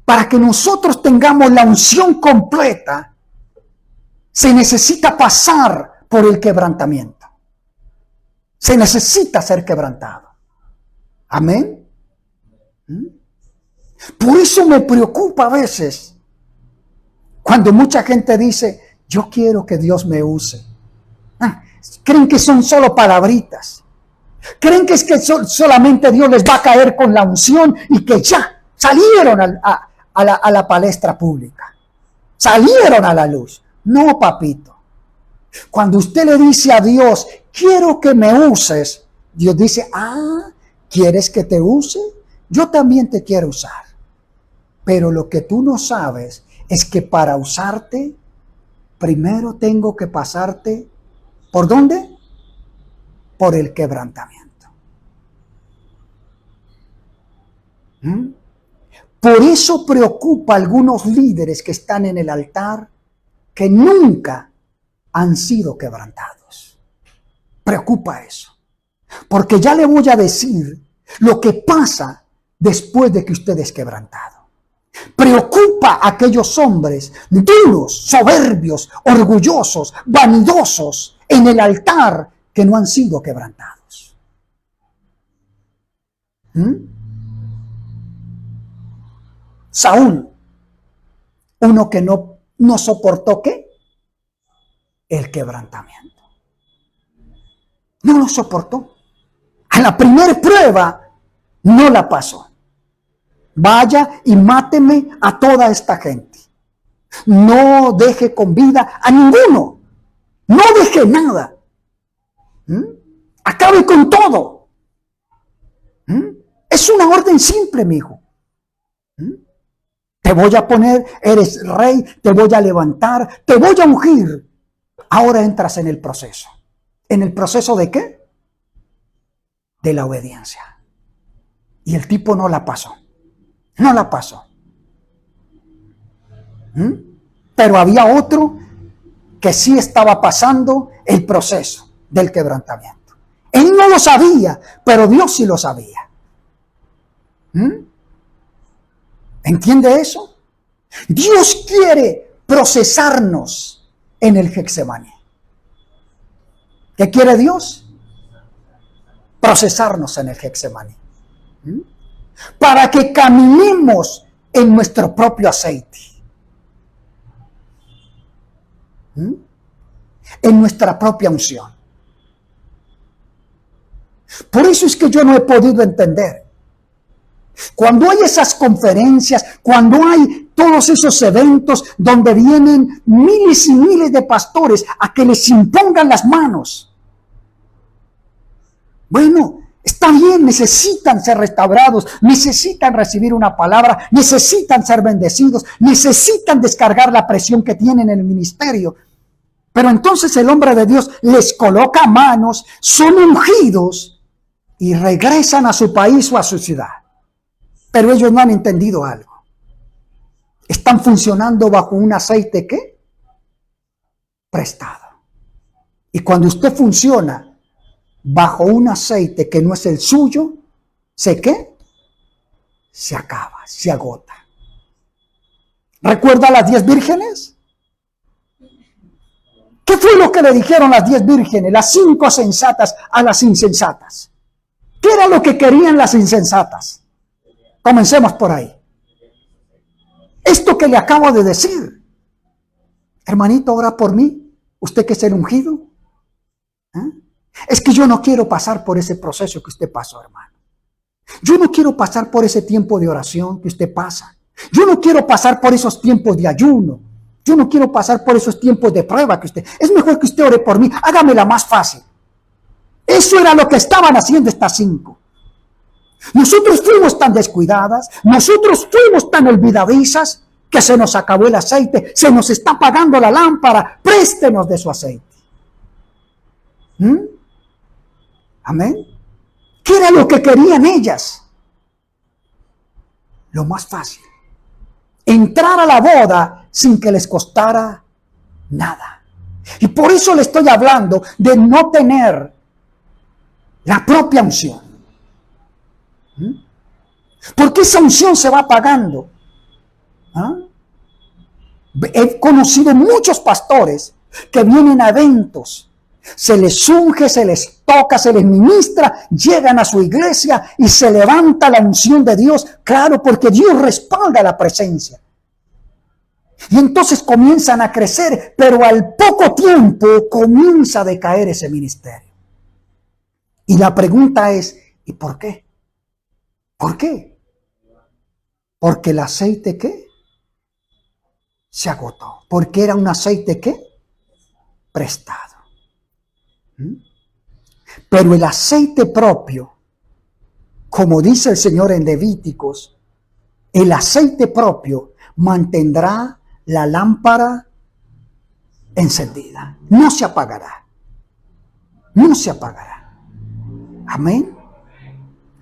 para que nosotros tengamos la unción completa, se necesita pasar por el quebrantamiento. Se necesita ser quebrantado. Amén. Por eso me preocupa a veces cuando mucha gente dice, yo quiero que Dios me use. Creen que son solo palabritas. Creen que es que solamente Dios les va a caer con la unción y que ya salieron a la palestra pública. Salieron a la luz. No, papito. Cuando usted le dice a Dios, quiero que me uses, Dios dice, ¿quieres que te use? Yo también te quiero usar. Pero lo que tú no sabes es que para usarte, primero tengo que pasarte, ¿por dónde? Por el quebrantamiento. Por eso preocupa a algunos líderes que están en el altar que nunca han sido quebrantados. Preocupa eso. Porque ya le voy a decir lo que pasa después de que usted es quebrantado. Preocupa a aquellos hombres duros, soberbios, orgullosos, vanidosos en el altar que no han sido quebrantados. Saúl, uno que no soportó ¿qué? El quebrantamiento. No lo soportó. A la primera prueba no la pasó. Vaya y máteme a toda esta gente. No deje con vida a ninguno. No deje nada. Acabe con todo. Es una orden simple, mi hijo. Te voy a poner, eres rey, te voy a levantar, te voy a ungir. Ahora entras en el proceso. ¿En el proceso de qué? De la obediencia. Y el tipo no la pasó. No la pasó. Pero había otro que sí estaba pasando el proceso del quebrantamiento. Él no lo sabía, pero Dios sí lo sabía. ¿Entiende eso? Dios quiere procesarnos en el Getsemaní. ¿Qué quiere Dios? Procesarnos en el Getsemaní. Para que caminemos en nuestro propio aceite. En nuestra propia unción. Por eso es que yo no he podido entender Cuando hay esas conferencias, cuando hay todos esos eventos donde vienen miles y miles de pastores a que les impongan las manos. Bueno, está bien, necesitan ser restaurados, necesitan recibir una palabra, necesitan ser bendecidos, necesitan descargar la presión que tienen en el ministerio. Pero entonces el hombre de Dios les coloca manos, son ungidos y regresan a su país o a su ciudad. Pero ellos no han entendido algo. Están funcionando bajo un aceite ¿qué? Prestado. Y cuando usted funciona bajo un aceite que no es el suyo, ¿se qué? Se acaba, se agota. ¿Recuerda las 10 vírgenes? ¿Qué fue lo que le dijeron las 10 vírgenes, las 5 sensatas a las insensatas? ¿Qué era lo que querían las insensatas? Comencemos por ahí. Esto que le acabo de decir. Hermanito, ora por mí. ¿Usted que es el ungido? Es que yo no quiero pasar por ese proceso que usted pasó, hermano. Yo no quiero pasar por ese tiempo de oración que usted pasa. Yo no quiero pasar por esos tiempos de ayuno. Yo no quiero pasar por esos tiempos de prueba que usted... Es mejor que usted ore por mí. Hágamela más fácil. Eso era lo que estaban haciendo estas 5. Nosotros fuimos tan descuidadas, nosotros fuimos tan olvidadizas que se nos acabó el aceite, se nos está apagando la lámpara, préstenos de su aceite. Amén. ¿Qué era lo que querían ellas? Lo más fácil. Entrar a la boda sin que les costara nada. Y por eso le estoy hablando de no tener la propia unción. Porque esa unción se va pagando. He conocido muchos pastores que vienen a eventos, se les unge, se les toca, se les ministra, llegan a su iglesia y se levanta la unción de Dios, claro, porque Dios respalda la presencia. Y entonces comienzan a crecer, pero al poco tiempo comienza a decaer ese ministerio. Y la pregunta es, ¿y por qué? ¿Por qué? Porque el aceite ¿qué? Se agotó. Porque era un aceite ¿qué? Prestado. Pero el aceite propio, como dice el Señor en Levíticos, el aceite propio mantendrá la lámpara encendida. No se apagará. No se apagará. Amén.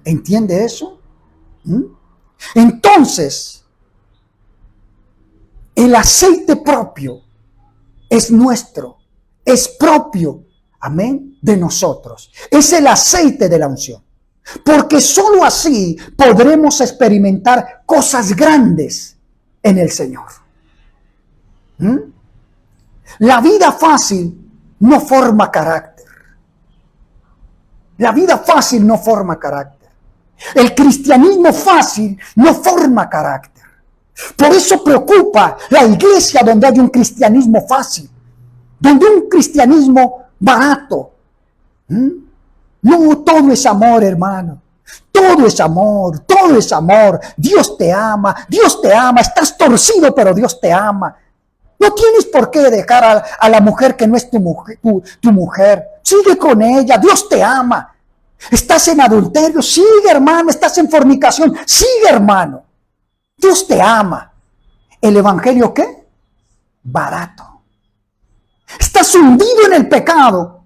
¿Entiende eso? Entonces, el aceite propio es nuestro, es propio, amén, de nosotros. Es el aceite de la unción. Porque sólo así podremos experimentar cosas grandes en el Señor. La vida fácil no forma carácter. La vida fácil no forma carácter. El cristianismo fácil no forma carácter. Por eso preocupa la iglesia donde hay un cristianismo fácil, donde un cristianismo barato. No, todo es amor, hermano. Todo es amor, todo es amor. Dios te ama, estás torcido, pero Dios te ama. No tienes por qué dejar a la mujer que no es tu mujer. Sigue con ella, Dios te ama. Estás en adulterio, sigue, hermano. Estás en fornicación, sigue, hermano. Dios te ama. ¿El evangelio qué? Barato. Estás hundido en el pecado.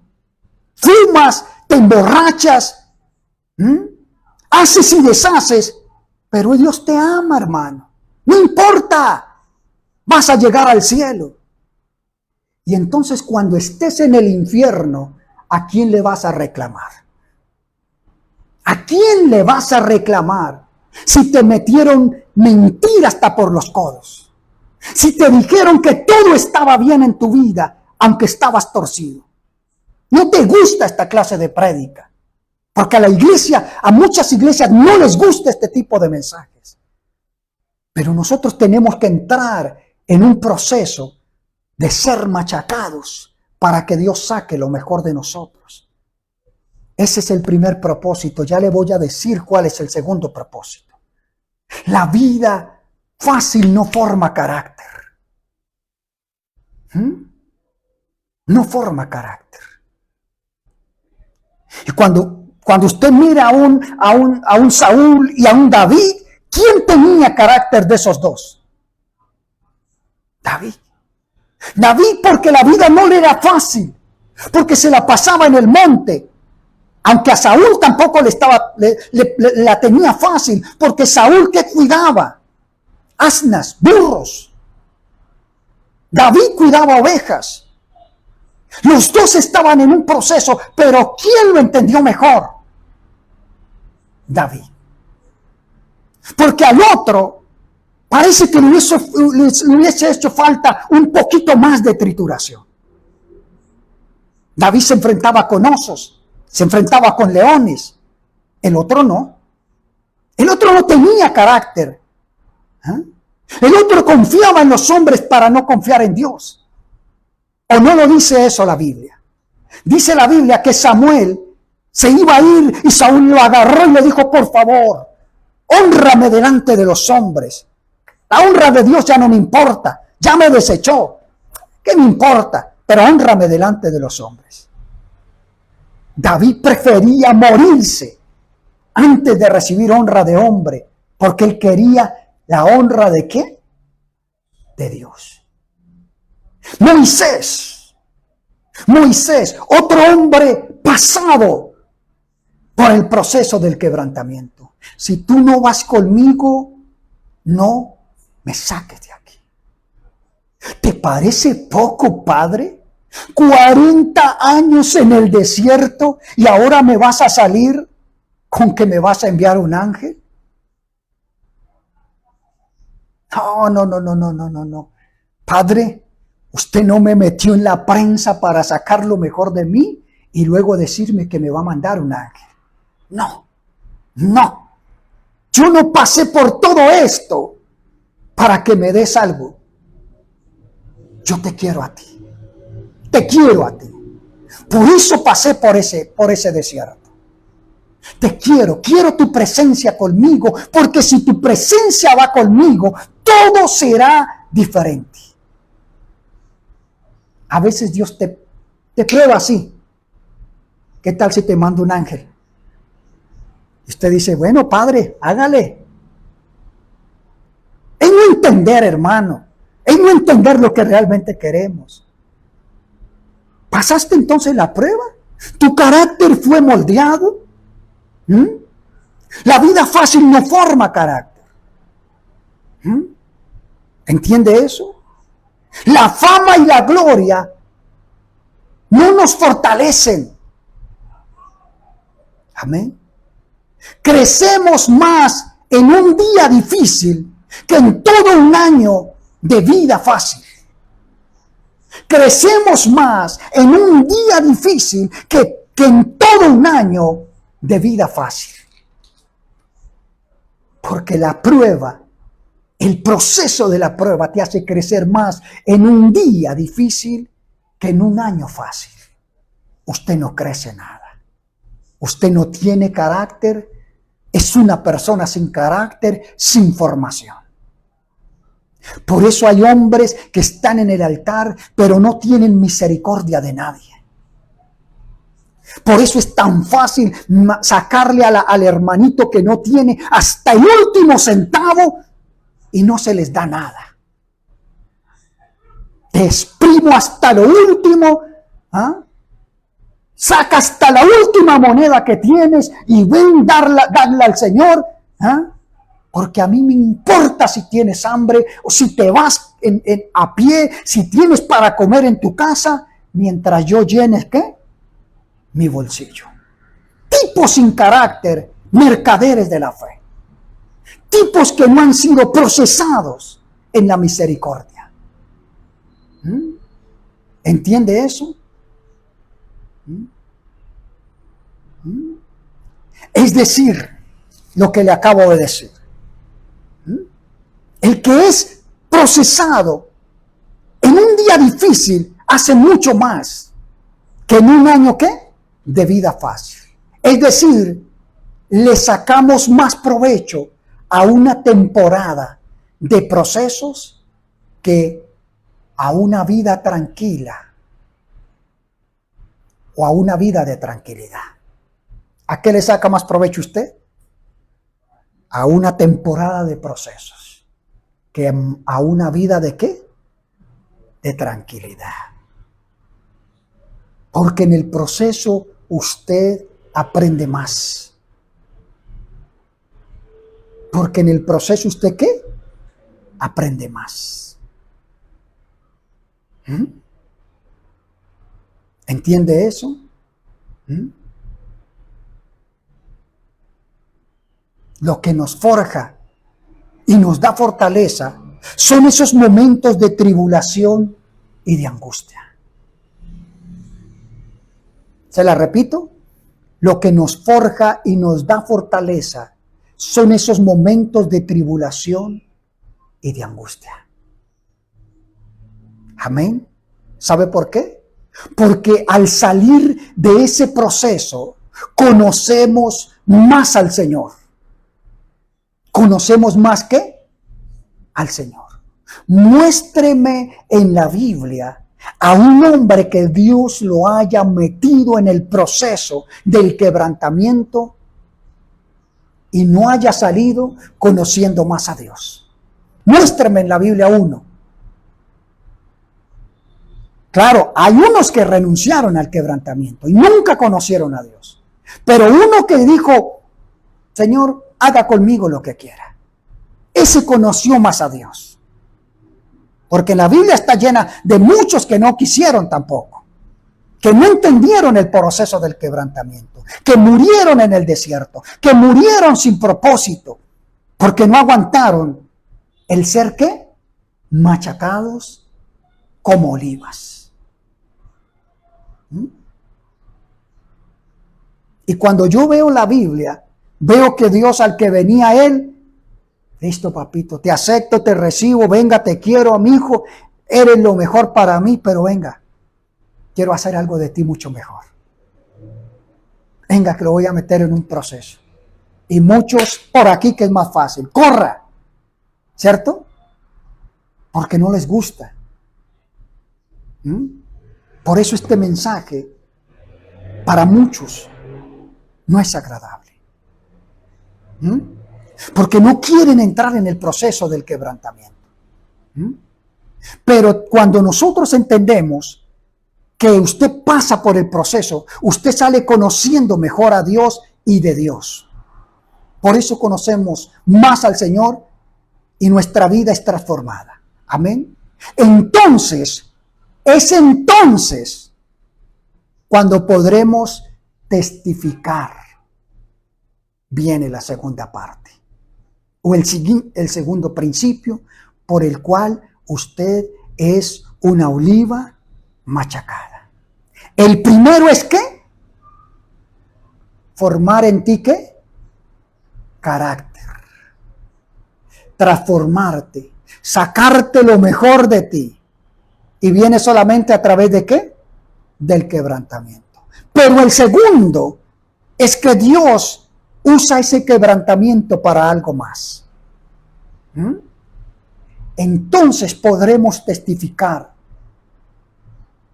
Fumas, te emborrachas, haces y deshaces, pero Dios te ama, hermano. No importa, vas a llegar al cielo. Y entonces cuando estés en el infierno, ¿a quién le vas a reclamar? ¿A quién le vas a reclamar si te metieron mentira hasta por los codos? Si te dijeron que todo estaba bien en tu vida, aunque estabas torcido. No te gusta esta clase de prédica, porque a muchas iglesias no les gusta este tipo de mensajes. Pero nosotros tenemos que entrar en un proceso de ser machacados para que Dios saque lo mejor de nosotros. Ese es el primer propósito. Ya le voy a decir cuál es el segundo propósito. La vida fácil no forma carácter. No forma carácter. Y cuando usted mira a un Saúl y a un David, ¿quién tenía carácter de esos dos? David. David, porque la vida no le era fácil, porque se la pasaba en el monte. Aunque a Saúl tampoco la tenía fácil, porque Saúl que cuidaba asnas, burros. David cuidaba ovejas. Los dos estaban en un proceso, pero ¿quién lo entendió mejor? David. Porque al otro parece que le hubiese hecho falta un poquito más de trituración. David se enfrentaba con osos, se enfrentaba con leones. El otro no. El otro no tenía carácter. El otro confiaba en los hombres para no confiar en Dios. ¿O no lo dice eso la Biblia? Dice la Biblia que Samuel se iba a ir y Saúl lo agarró y le dijo, por favor, hónrame delante de los hombres. La honra de Dios ya no me importa, ya me desechó. ¿Qué me importa? Pero hónrame delante de los hombres. David prefería morirse antes de recibir honra de hombre, porque él quería la honra de ¿qué? De Dios. Moisés, otro hombre pasado por el proceso del quebrantamiento. Si tú no vas conmigo, no me saques de aquí. ¿Te parece poco, padre? 40 años en el desierto y ahora me vas a salir con que me vas a enviar un ángel. No. Padre, usted no me metió en la prensa para sacar lo mejor de mí y luego decirme que me va a mandar un ángel. No. Yo no pasé por todo esto para que me des algo. Yo te quiero a ti. Te quiero a ti. Por eso pasé por ese desierto. Te quiero tu presencia conmigo, porque si tu presencia va conmigo, todo será diferente. A veces Dios te prueba así. ¿Qué tal si te manda un ángel? Y usted dice, bueno, Padre, hágale. Es no entender, hermano. Es no entender lo que realmente queremos. ¿Pasaste entonces la prueba? ¿Tu carácter fue moldeado? La vida fácil no forma carácter. ¿Entiende eso? La fama y la gloria no nos fortalecen. Amén. Crecemos más en un día difícil que en todo un año de vida fácil. Crecemos más en un día difícil que en todo un año de vida fácil. Porque la prueba, el proceso de la prueba te hace crecer más en un día difícil que en un año fácil. Usted no crece nada. Usted no tiene carácter. Es una persona sin carácter, sin formación. Por eso hay hombres que están en el altar, pero no tienen misericordia de nadie. Por eso es tan fácil sacarle al hermanito que no tiene hasta el último centavo y no se les da nada. Te exprimo hasta lo último, saca hasta la última moneda que tienes y ven darle al Señor, porque a mí me importa si tienes hambre o si te vas a pie, si tienes para comer en tu casa, mientras yo llenes ¿qué? Mi bolsillo. Tipos sin carácter, mercaderes de la fe. Tipos que no han sido procesados en la misericordia. ¿Entiende eso? Es decir, lo que le acabo de decir. El que es procesado en un día difícil hace mucho más que en un año ¿qué? De vida fácil. Es decir, le sacamos más provecho a una temporada de procesos que a una vida tranquila o a una vida de tranquilidad. ¿A qué le saca más provecho usted? A una temporada de procesos que a una vida de ¿qué? De tranquilidad. Porque en el proceso usted aprende más. Porque en el proceso usted ¿qué? Aprende más. ¿Entiende eso? Lo que nos forja y nos da fortaleza son esos momentos de tribulación y de angustia. Se la repito, lo que nos forja y nos da fortaleza son esos momentos de tribulación y de angustia. Amén. ¿Sabe por qué? Porque al salir de ese proceso, conocemos más al Señor. ¿Conocemos más qué? Al Señor. Muéstreme en la Biblia a un hombre que Dios lo haya metido en el proceso del quebrantamiento y no haya salido conociendo más a Dios. Muéstreme en la Biblia uno. Claro, hay unos que renunciaron al quebrantamiento y nunca conocieron a Dios. Pero uno que dijo, Señor, haga conmigo lo que quiera. Ese conoció más a Dios. Porque la Biblia está llena de muchos que no quisieron tampoco. Que no entendieron el proceso del quebrantamiento. Que murieron en el desierto. Que murieron sin propósito. Porque no aguantaron el ser ¿qué? Machacados como olivas. Y cuando yo veo la Biblia, veo que Dios al que venía a él, listo papito, te acepto, te recibo, venga, te quiero, mi hijo, eres lo mejor para mí, pero venga, quiero hacer algo de ti mucho mejor. Venga, que lo voy a meter en un proceso. Y muchos por aquí que es más fácil, corra, ¿cierto? Porque no les gusta. Por eso este mensaje, para muchos, no es agradable. Porque no quieren entrar en el proceso del quebrantamiento. Pero cuando nosotros entendemos que usted pasa por el proceso, usted sale conociendo mejor a Dios y de Dios. Por eso conocemos más al Señor y nuestra vida es transformada. Amén. Entonces, es entonces cuando podremos testificar. Viene la segunda parte. O el segundo principio por el cual usted es una oliva machacada. El primero es ¿qué? Formar en ti ¿qué? Carácter. Transformarte. Sacarte lo mejor de ti. Y viene solamente a través de ¿qué? Del quebrantamiento. Pero el segundo es que Dios usa ese quebrantamiento para algo más. Entonces podremos testificar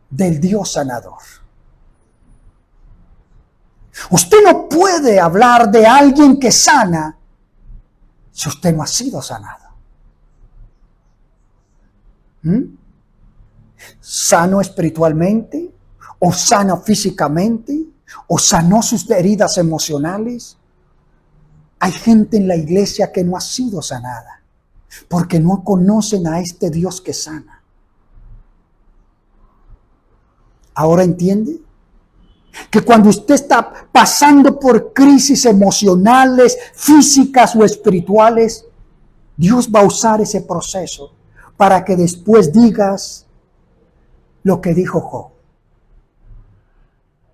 del Dios sanador. Usted no puede hablar de alguien que sana si usted no ha sido sanado. Sano espiritualmente, o sano físicamente, o sanó sus heridas emocionales. Hay gente en la iglesia que no ha sido sanada porque no conocen a este Dios que sana. ¿Ahora entiende? Que cuando usted está pasando por crisis emocionales, físicas o espirituales, Dios va a usar ese proceso para que después digas lo que dijo Job.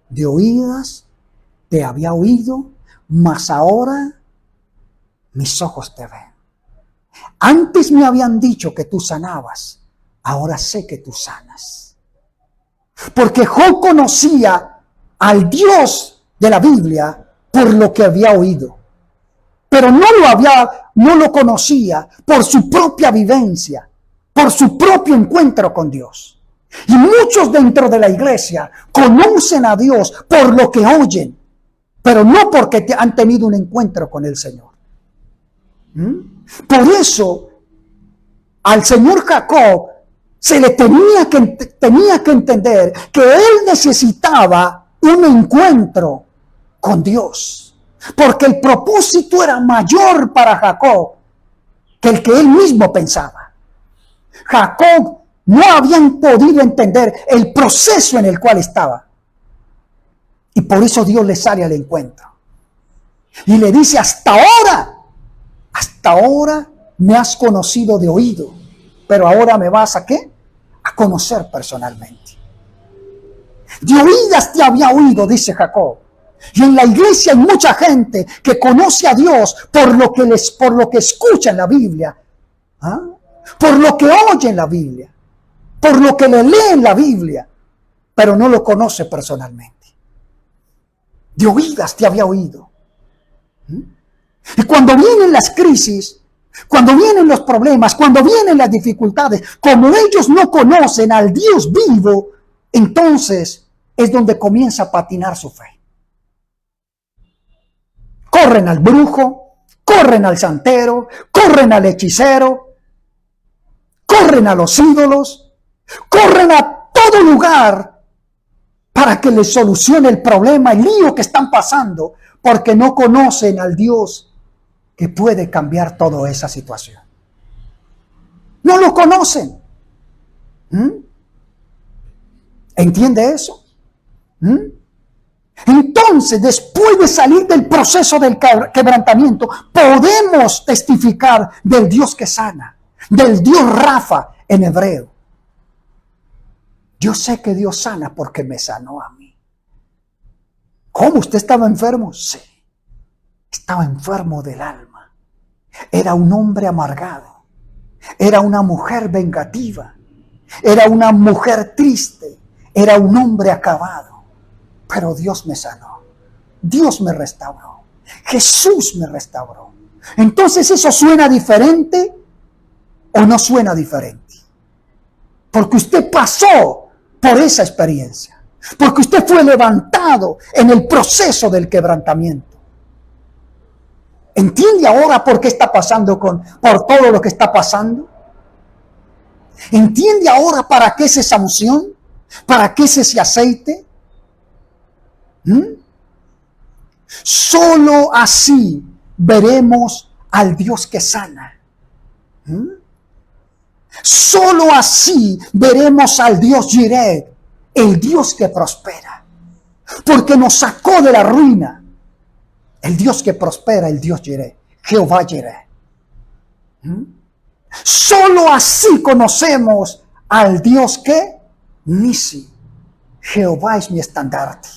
De oídas te había oído, mas ahora mis ojos te ven. Antes me habían dicho que tú sanabas, ahora sé que tú sanas. Porque Job conocía al Dios de la Biblia por lo que había oído. pero no lo conocía por su propia vivencia, por su propio encuentro con Dios. Y muchos dentro de la iglesia conocen a Dios por lo que oyen, pero no porque han tenido un encuentro con el Señor. Por eso, al señor Jacob se le tenía que entender que él necesitaba un encuentro con Dios, porque el propósito era mayor para Jacob que el que él mismo pensaba. Jacob no habían podido entender el proceso en el cual estaba, y por eso Dios le sale al encuentro y le dice: hasta ahora me has conocido de oído, pero ahora me vas ¿a qué? A conocer personalmente. De oídas te había oído, dice Jacob. Y en la iglesia hay mucha gente que conoce a Dios por lo que escucha en la Biblia, por lo que oye en la Biblia, por lo que le lee en la Biblia, pero no lo conoce personalmente. De oídas te había oído. Y cuando vienen las crisis, cuando vienen los problemas, cuando vienen las dificultades, como ellos no conocen al Dios vivo, entonces es donde comienza a patinar su fe. Corren al brujo, corren al santero, corren al hechicero, corren a los ídolos, corren a todo lugar para que les solucione el problema, el lío que están pasando, porque no conocen al Dios que puede cambiar toda esa situación. No lo conocen. ¿Entiende eso? Entonces, después de salir del proceso del quebrantamiento, podemos testificar del Dios que sana, del Dios Rafa en hebreo. Yo sé que Dios sana porque me sanó a mí. ¿Cómo? ¿Usted estaba enfermo? Sí. Estaba enfermo del alma. Era un hombre amargado. Era una mujer vengativa. Era una mujer triste. Era un hombre acabado. Pero Dios me sanó. Dios me restauró. Jesús me restauró. Entonces, ¿eso suena diferente o no suena diferente? Porque usted pasó por esa experiencia. Porque usted fue levantado en el proceso del quebrantamiento. ¿Entiende ahora por qué está pasando por todo lo que está pasando? ¿Entiende ahora para qué es esa unción? ¿Para qué es ese aceite? Solo así veremos al Dios que sana. Solo así veremos al Dios Jireh, el Dios que prospera. Porque nos sacó de la ruina. El Dios que prospera, el Dios Jireh, Jehová Jireh. Solo así conocemos al Dios que Nisi. Jehová es mi estandarte,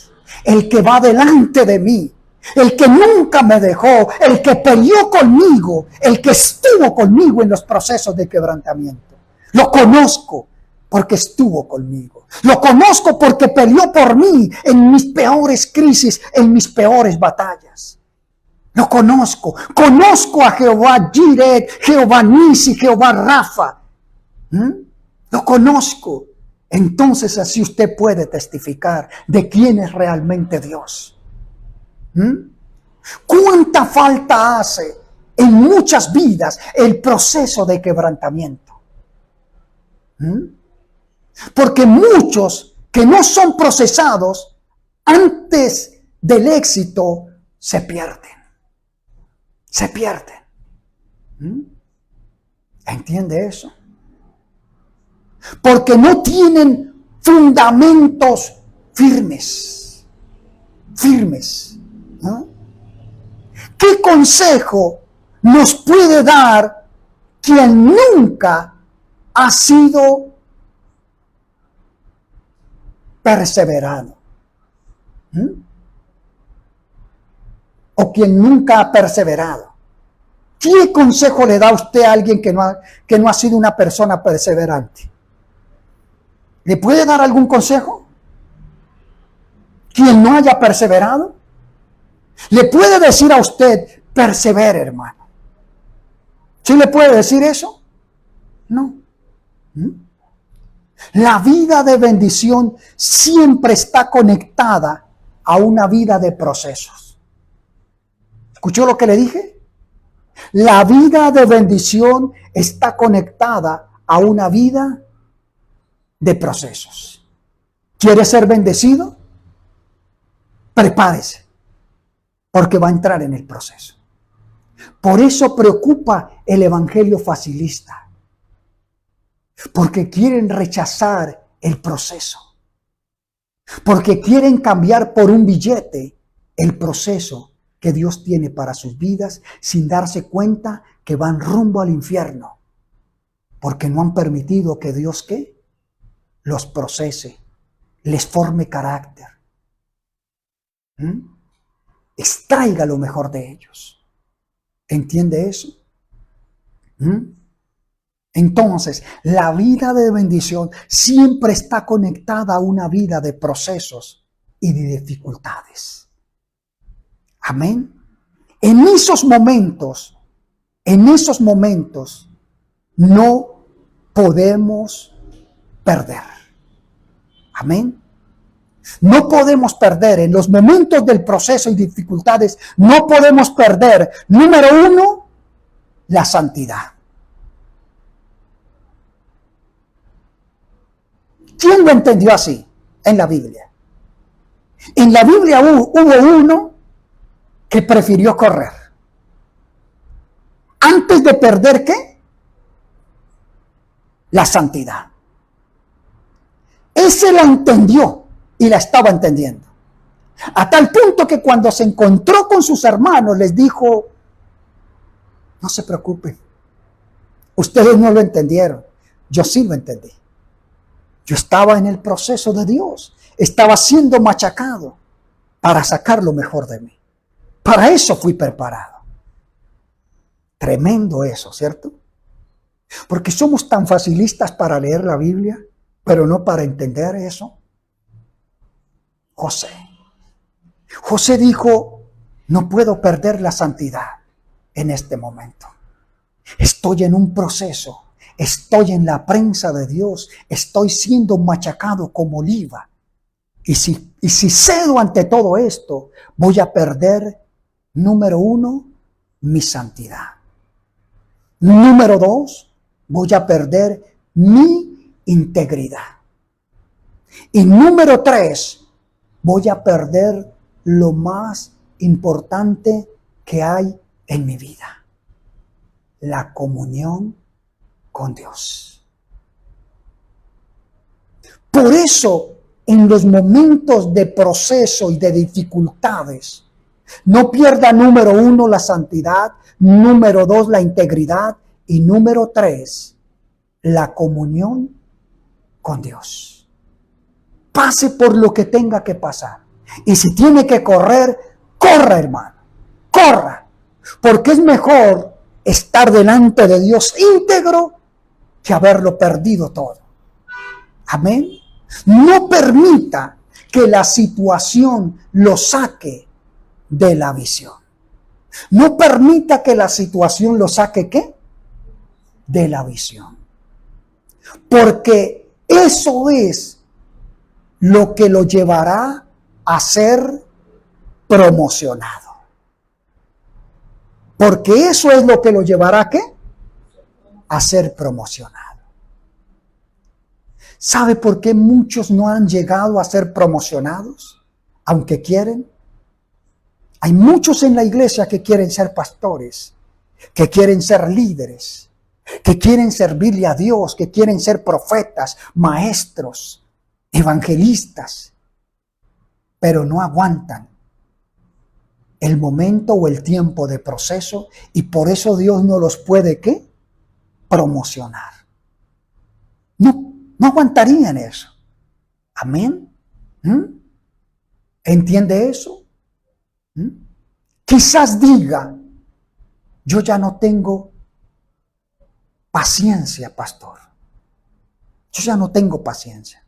el que va delante de mí, el que nunca me dejó, el que peleó conmigo, el que estuvo conmigo en los procesos de quebrantamiento. Lo conozco porque estuvo conmigo. Lo conozco porque peleó por mí en mis peores crisis, en mis peores batallas. Lo conozco. Conozco a Jehová Jireh, Jehová Nisi, Jehová Rafa. Lo conozco. Entonces así usted puede testificar de quién es realmente Dios. ¿Cuánta falta hace en muchas vidas el proceso de quebrantamiento? Porque muchos que no son procesados antes del éxito se pierden. Se pierden. ¿Entiende eso? Porque no tienen fundamentos firmes. Firmes. ¿Qué consejo nos puede dar quien nunca ha sido perseverado? O quien nunca ha perseverado. ¿Qué consejo le da usted a alguien que no ha sido una persona perseverante? ¿Le puede dar algún consejo? ¿Quien no haya perseverado? ¿Le puede decir a usted, persevere, hermano. ¿Sí le puede decir eso? No. La vida de bendición siempre está conectada a una vida de procesos. ¿Escuchó lo que le dije? La vida de bendición está conectada a una vida de procesos. ¿Quiere ser bendecido? Prepárese, porque va a entrar en el proceso. Por eso preocupa el evangelio facilista, porque quieren rechazar el proceso, porque quieren cambiar por un billete el proceso que Dios tiene para sus vidas sin darse cuenta que van rumbo al infierno, porque no han permitido que Dios ¿qué? Los procese, les forme carácter, extraiga lo mejor de ellos. ¿Entiende eso? Entonces, la vida de bendición siempre está conectada a una vida de procesos y de dificultades. Amén. En esos momentos, no podemos perder. Amén. No podemos perder en los momentos del proceso y dificultades. No podemos perder, número uno, la santidad. ¿Quién lo entendió así en la Biblia? En la Biblia hubo uno que prefirió correr. Antes de perder, ¿qué? La santidad. Ese la entendió y la estaba entendiendo. A tal punto que cuando se encontró con sus hermanos les dijo, no se preocupen, ustedes no lo entendieron, yo sí lo entendí. Yo estaba en el proceso de Dios, estaba siendo machacado para sacar lo mejor de mí. Para eso fui preparado. Tremendo eso, ¿cierto? Porque somos tan facilistas para leer la Biblia, pero no para entender eso. José dijo, no puedo perder la santidad en este momento. Estoy en un proceso. Estoy en la prensa de Dios, estoy siendo machacado como oliva. Y si cedo ante todo esto, voy a perder, número uno, mi santidad. Número dos, voy a perder mi integridad. Y número tres, voy a perder lo más importante que hay en mi vida: la comunión con Dios. Por eso, en los momentos de proceso y de dificultades, no pierda, número uno, la santidad, número dos, la integridad, y número tres, la comunión con Dios. Pase por lo que tenga que pasar. Y si tiene que correr, corra, hermano, corra, porque es mejor estar delante de Dios íntegro que haberlo perdido todo. Amén. No permita que la situación lo saque de la visión. No permita que la situación lo saque, ¿qué? De la visión. Porque eso es lo que lo llevará a ser promocionado. Porque eso es lo que lo llevará ¿a qué? A ser promocionado. ¿Sabe por qué muchos no han llegado a ser promocionados, aunque quieren? Hay muchos en la iglesia que quieren ser pastores, que quieren ser líderes, que quieren servirle a Dios, que quieren ser profetas, maestros, evangelistas, pero no aguantan el momento o el tiempo de proceso, y por eso Dios no los puede, ¿qué? Promocionar. No aguantarían eso. Amén. ¿Entiende eso? Quizás diga, yo ya no tengo paciencia, pastor. Yo ya no tengo paciencia.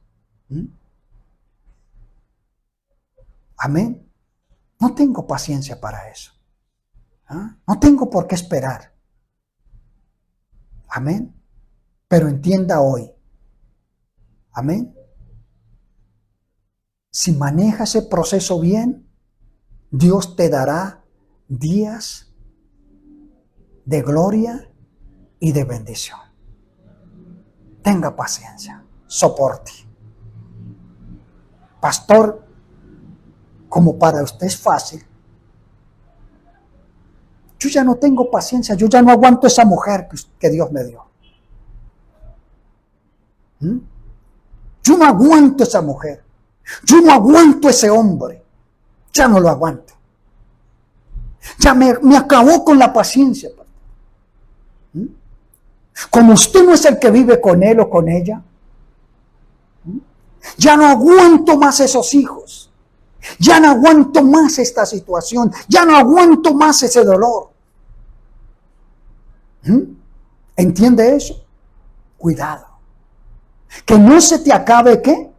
Amén. No tengo paciencia para eso. ¿Ah? No tengo por qué esperar. Amén. Pero entienda hoy. Amén. Si maneja ese proceso bien, Dios te dará días de gloria y de bendición. Tenga paciencia, soporte. Pastor, como para usted es fácil, yo ya no tengo paciencia, yo ya no aguanto esa mujer que Dios me dio. Yo no aguanto esa mujer, yo no aguanto ese hombre, ya no lo aguanto. Ya me acabó con la paciencia. Como usted no es el que vive con él o con ella, ya no aguanto más esos hijos, ya no aguanto más esta situación, ya no aguanto más ese dolor. ¿Entiende eso? Cuidado. Que no se te acabe, ¿qué?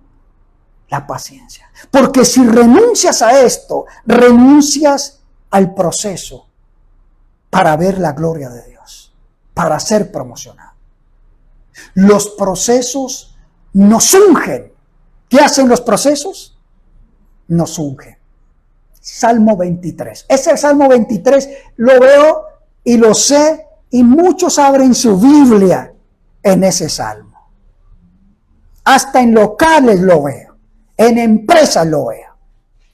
La paciencia. Porque si renuncias a esto, renuncias al proceso para ver la gloria de Dios, para ser promocionado. Los procesos nos ungen. ¿Qué hacen los procesos? Nos ungen. Salmo 23. Ese Salmo 23 lo veo y lo sé, y muchos abren su Biblia en ese salmo. Hasta en locales lo veo, en empresas lo veo.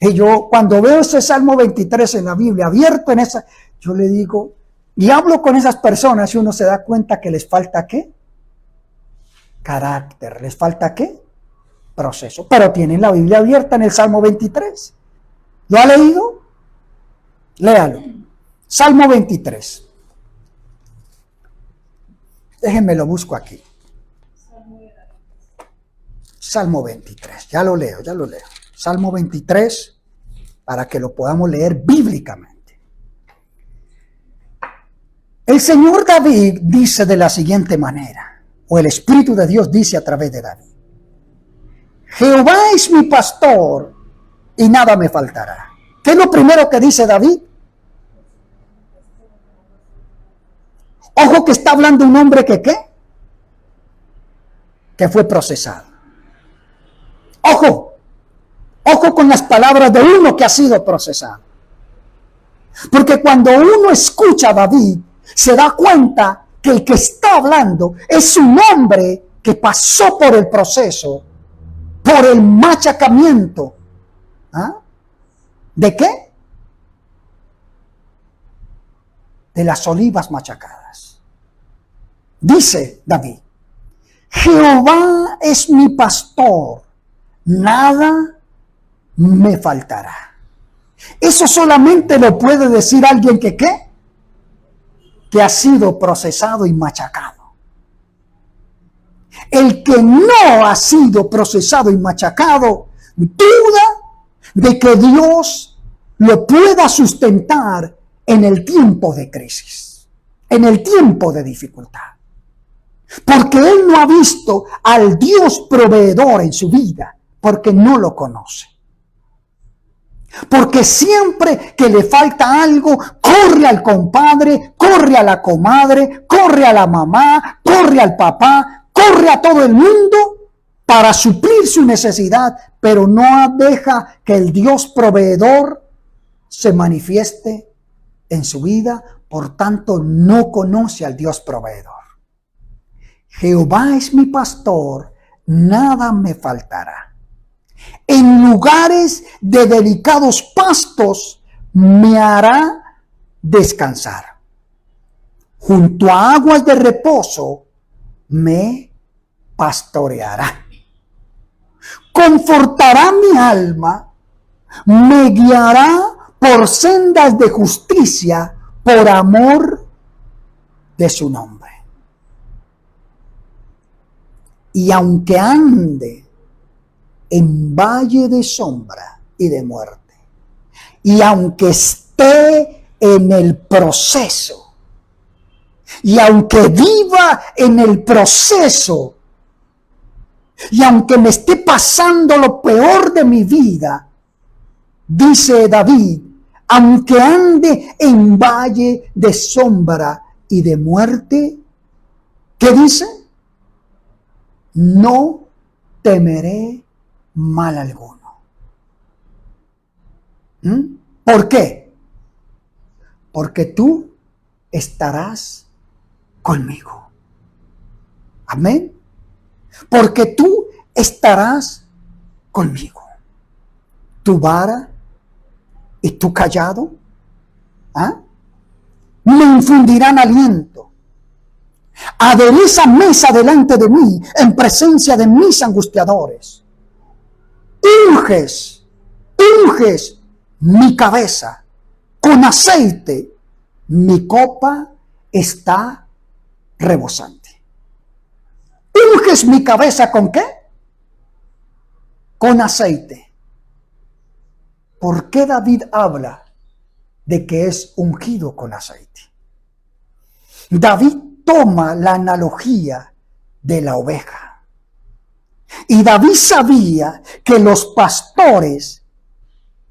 Y yo cuando veo ese Salmo 23 en la Biblia, abierto en esa, yo le digo, y hablo con esas personas y uno se da cuenta que les falta ¿qué? Carácter. ¿Les falta qué? Proceso. Pero tienen la Biblia abierta en el Salmo 23. ¿Lo ha leído? Léalo. Salmo 23. Déjenme lo busco aquí. Salmo 23. Ya lo leo. Salmo 23, para que lo podamos leer bíblicamente. El Señor David dice de la siguiente manera, o el Espíritu de Dios dice a través de David: Jehová es mi pastor y nada me faltará. ¿Qué es lo primero que dice David? Ojo que está hablando un hombre que ¿qué? Que fue procesado. Ojo con las palabras de uno que ha sido procesado. Porque cuando uno escucha a David, se da cuenta que el que está hablando es un hombre que pasó por el proceso, por el machacamiento. ¿Ah? ¿De qué? De las olivas machacadas. Dice David: Jehová es mi pastor, nada me faltará. Eso solamente lo puede decir alguien que ¿qué? Que ha sido procesado y machacado. El que no ha sido procesado y machacado duda de que Dios lo pueda sustentar en el tiempo de crisis, en el tiempo de dificultad. Porque él no ha visto al Dios proveedor en su vida, porque no lo conoce. Porque siempre que le falta algo, corre al compadre, corre a la comadre, corre a la mamá, corre al papá, corre a todo el mundo para suplir su necesidad, pero no deja que el Dios proveedor se manifieste en su vida, por tanto no conoce al Dios proveedor. Jehová es mi pastor, nada me faltará. En lugares de delicados pastos me hará descansar. Junto a aguas de reposo me pastoreará. Confortará mi alma, me guiará por sendas de justicia, por amor de su nombre. Y aunque ande en valle de sombra y de muerte, y aunque esté en el proceso, y aunque viva en el proceso, y aunque me esté pasando lo peor de mi vida, dice David, aunque ande en valle de sombra y de muerte, ¿qué dice? No temeré mal alguno. ¿Por qué? Porque tú estarás conmigo. Amén. Porque tú estarás conmigo. Tu vara y tu callado me infundirán aliento. Adereza mesa delante de mí en presencia de mis angustiadores. Unges mi cabeza con aceite. Mi copa está rebosante. ¿Unges mi cabeza con qué? Con aceite. ¿Por qué David habla de que es ungido con aceite? David toma la analogía de la oveja. Y David sabía que los pastores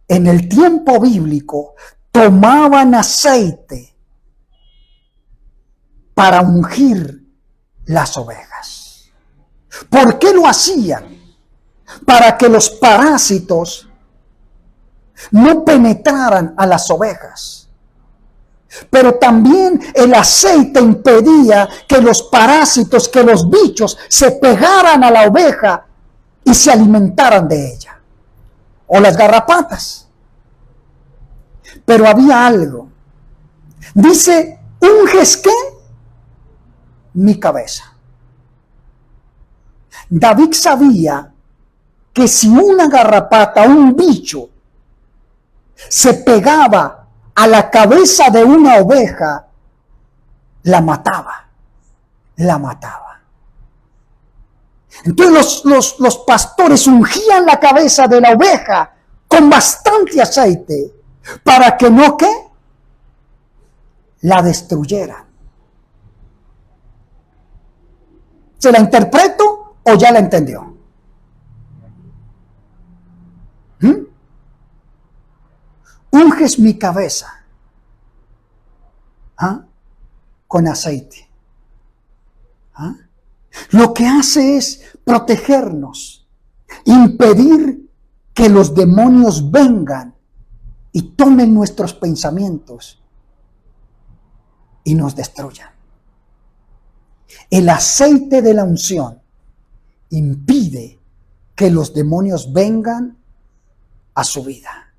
en el tiempo bíblico tomaban aceite para ungir las ovejas. ¿Por qué lo hacían? Para que los parásitos no penetraran a las ovejas. Pero también el aceite impedía que los parásitos, que los bichos se pegaran a la oveja y se alimentaran de ella. O las garrapatas. Pero había algo. Dice, ¿unges qué? Mi cabeza. David sabía que si una garrapata, un bicho, se pegaba a la cabeza de una oveja, la mataba. Entonces los pastores ungían la cabeza de la oveja con bastante aceite para que no, ¿qué? La destruyeran. ¿Se la interpreto o ya la entendió? Unges mi cabeza con aceite. Lo que hace es protegernos, impedir que los demonios vengan y tomen nuestros pensamientos y nos destruyan. El aceite de la unción impide que los demonios vengan a su vida.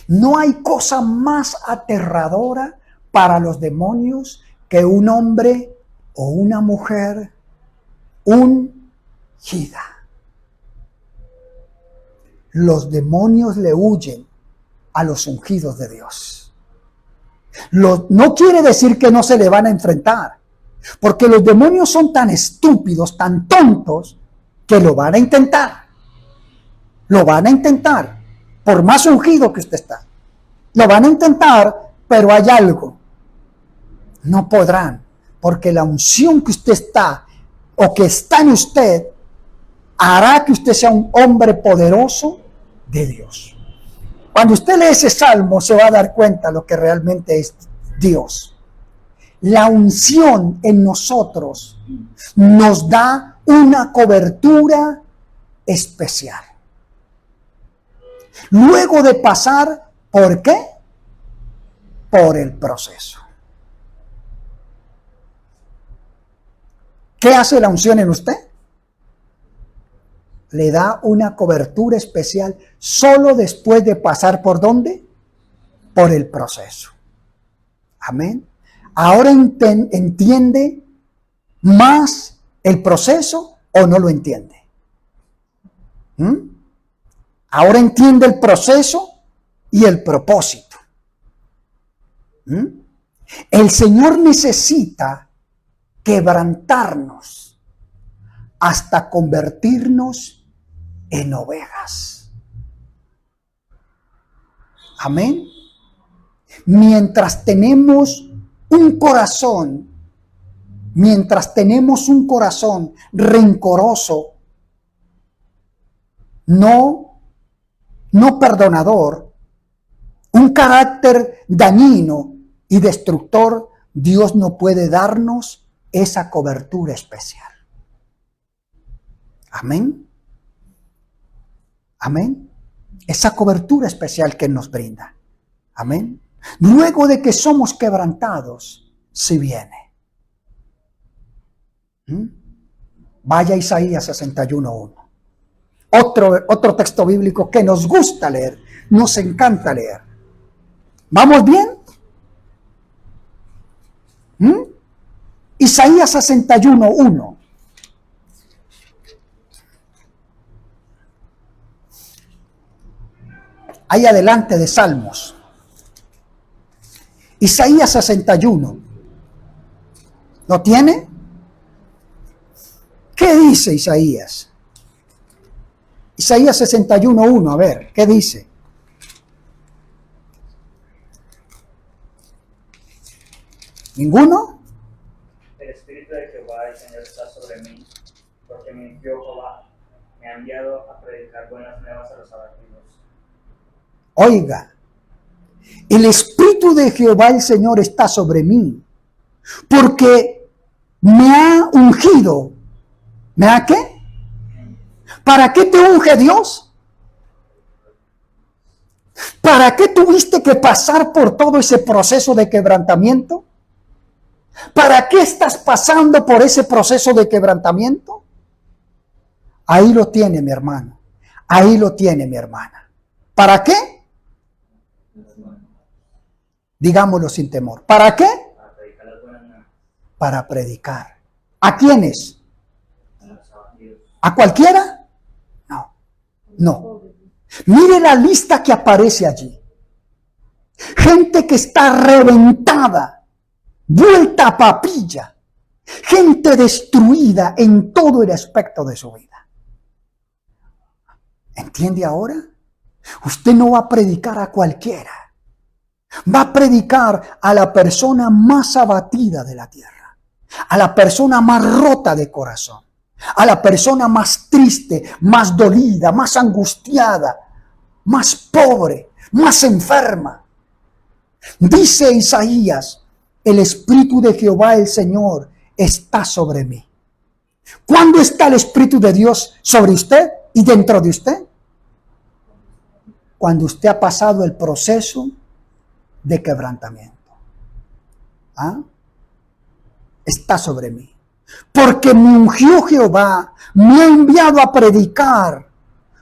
No hay cosa más aterradora para los demonios que un hombre o una mujer ungida. Los demonios le huyen a los ungidos de Dios. No quiere decir que no se le van a enfrentar, porque los demonios son tan estúpidos, tan tontos, que lo van a intentar. Lo van a intentar, por más ungido que usted está. Lo van a intentar, pero hay algo. No podrán, porque la unción que usted está, o que está en usted, hará que usted sea un hombre poderoso de Dios. Cuando usted lee ese salmo, se va a dar cuenta lo que realmente es Dios. La unción en nosotros nos da una cobertura especial. Luego de pasar, ¿por qué? Por el proceso. ¿Qué hace la unción en usted? Le da una cobertura especial solo después de pasar ¿por dónde? Por el proceso. Amén. ¿Ahora entiende más el proceso o no lo entiende? Ahora entiende el proceso y el propósito. El Señor necesita quebrantarnos hasta convertirnos en ovejas. Amén. Mientras tenemos un corazón rencoroso, no perdonador, un carácter dañino y destructor, Dios no puede darnos esa cobertura especial. Amén. Amén. Esa cobertura especial que nos brinda. Amén. Luego de que somos quebrantados, si viene. Vaya a Isaías 61:1. Otro texto bíblico que nos gusta leer, nos encanta leer. ¿Vamos bien? Isaías 61:1. Ahí adelante de Salmos. Isaías 61. ¿Lo tiene? ¿Qué dice Isaías? Isaías 61:1, a ver, ¿qué dice? ¿Ninguno? El Espíritu de Jehová, el Señor, está sobre mí, porque me envió Jehová, me ha enviado a predicar buenas nuevas a los abatidos. Oiga, el Espíritu de Jehová, el Señor, está sobre mí, porque me ha ungido. ¿Me ha qué? ¿Para qué te unge Dios? ¿Para qué tuviste que pasar por todo ese proceso de quebrantamiento? ¿Para qué estás pasando por ese proceso de quebrantamiento? Ahí lo tiene mi hermano. Ahí lo tiene mi hermana. ¿Para qué? Digámoslo sin temor. ¿Para qué? Para predicar las buenas nuevas Para predicar. ¿A quiénes? a los abatidos. ¿A cualquiera? No. No. Mire la lista que aparece allí. Gente que está reventada, vuelta a papilla. Gente destruida en todo el aspecto de su vida. ¿Entiende ahora? Usted no va a predicar a cualquiera. Va a predicar a la persona más abatida de la tierra. A la persona más rota de corazón. A la persona más triste, más dolida, más angustiada, más pobre, más enferma. Dice Isaías, el Espíritu de Jehová el Señor está sobre mí. ¿Cuándo está el Espíritu de Dios sobre usted y dentro de usted? Cuando usted ha pasado el proceso de quebrantamiento. ¿Ah? Está sobre mí. Porque me ungió Jehová, me ha enviado a predicar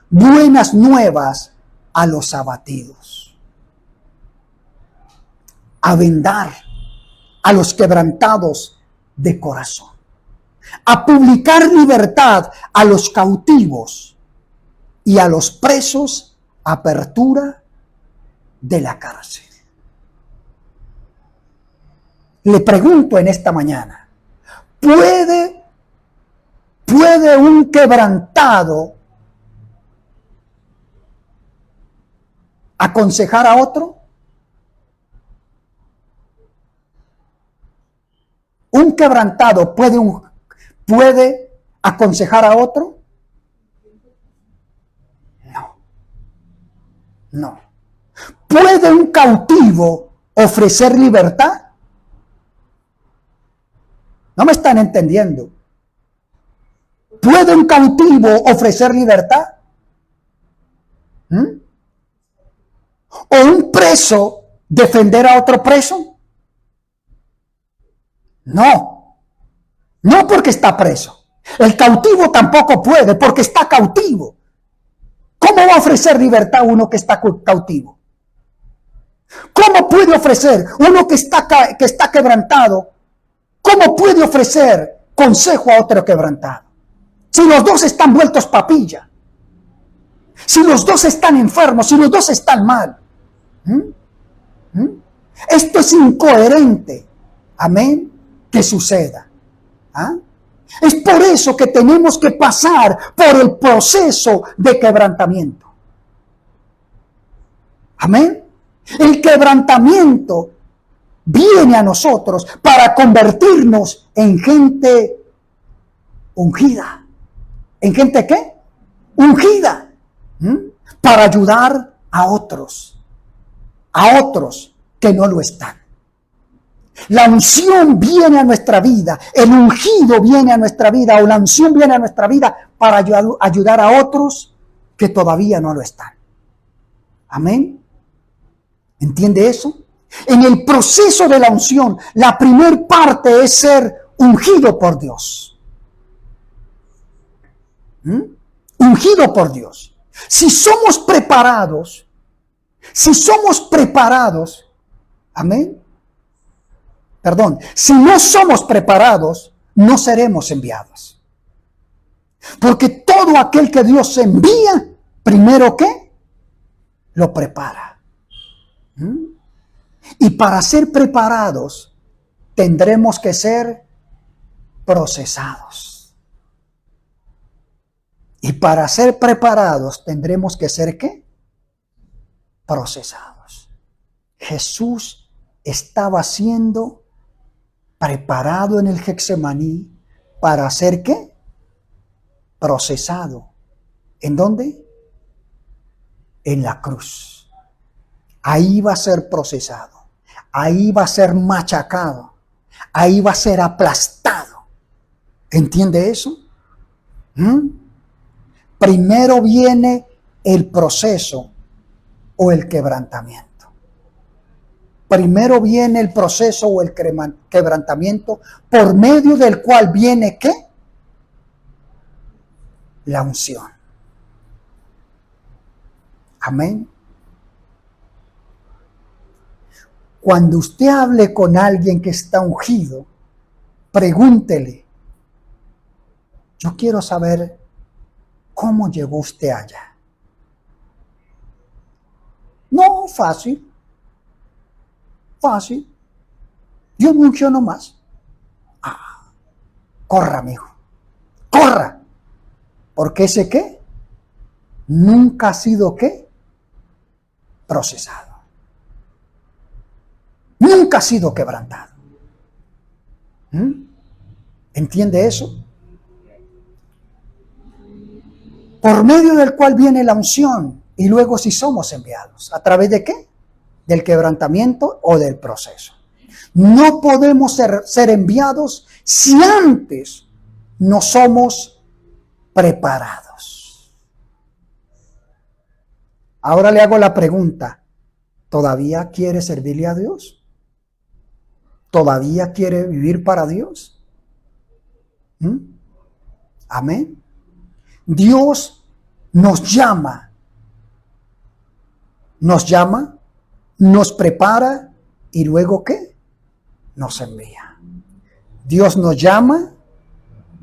buenas nuevas a los abatidos, a vendar a los quebrantados de corazón, a publicar libertad a los cautivos y a los presos, apertura de la cárcel. Le pregunto en esta mañana, ¿puede un quebrantado aconsejar a otro? ¿Un quebrantado puede aconsejar a otro? No. No. ¿Puede un cautivo ofrecer libertad? No me están entendiendo. ¿Puede un cautivo ofrecer libertad? ¿O un preso defender a otro preso? No. No porque está preso. El cautivo tampoco puede porque está cautivo. ¿Cómo va a ofrecer libertad a uno que está cautivo? ¿Cómo puede ofrecer uno que está quebrantado? ¿Cómo puede ofrecer consejo a otro quebrantado? Si los dos están vueltos papilla. Si los dos están enfermos, si los dos están mal. Esto es incoherente. Amén. Que suceda. ¿Ah? Es por eso que tenemos que pasar por el proceso de quebrantamiento. Amén. El quebrantamiento viene a nosotros para convertirnos en gente ungida. ¿En gente qué? Ungida. Para ayudar a otros a otros que no lo están. La unción viene a nuestra vida, el ungido viene a nuestra vida, o la unción viene a nuestra vida para ayudar a otros que todavía no lo están. Amén. ¿Entiende eso? En el proceso de la unción, la primer parte es ser ungido por Dios. Ungido por Dios. Si somos preparados, amén. Perdón, si no somos preparados, no seremos enviados. Porque todo aquel que Dios envía, primero ¿qué? Lo prepara. Y para ser preparados, tendremos que ser procesados. Y para ser preparados, tendremos que ser ¿qué? Procesados. Jesús estaba siendo preparado en el Getsemaní para ser ¿qué? Procesado. ¿En dónde? En la cruz. Ahí va a ser procesado. Ahí va a ser machacado. Ahí va a ser aplastado. ¿Entiende eso? Primero viene el proceso o el quebrantamiento. Primero viene el proceso o el quebrantamiento por medio del cual viene ¿qué? La unción. Amén. Cuando usted hable con alguien que está ungido, pregúntele, yo quiero saber cómo llegó usted allá. No, fácil. Fácil. Dios me ungió nomás. Corra, amigo. Corra. Porque ese ¿qué? Nunca ha sido ¿qué? Procesado. Nunca ha sido quebrantado. ¿Entiende eso? Por medio del cual viene la unción y luego si somos enviados. ¿A través de qué? Del quebrantamiento o del proceso. No podemos ser enviados si antes no somos preparados. Ahora le hago la pregunta, ¿todavía quiere servirle a Dios? ¿Todavía quiere vivir para Dios? Amén. Dios nos llama, nos prepara y luego ¿qué? Nos envía. Dios nos llama,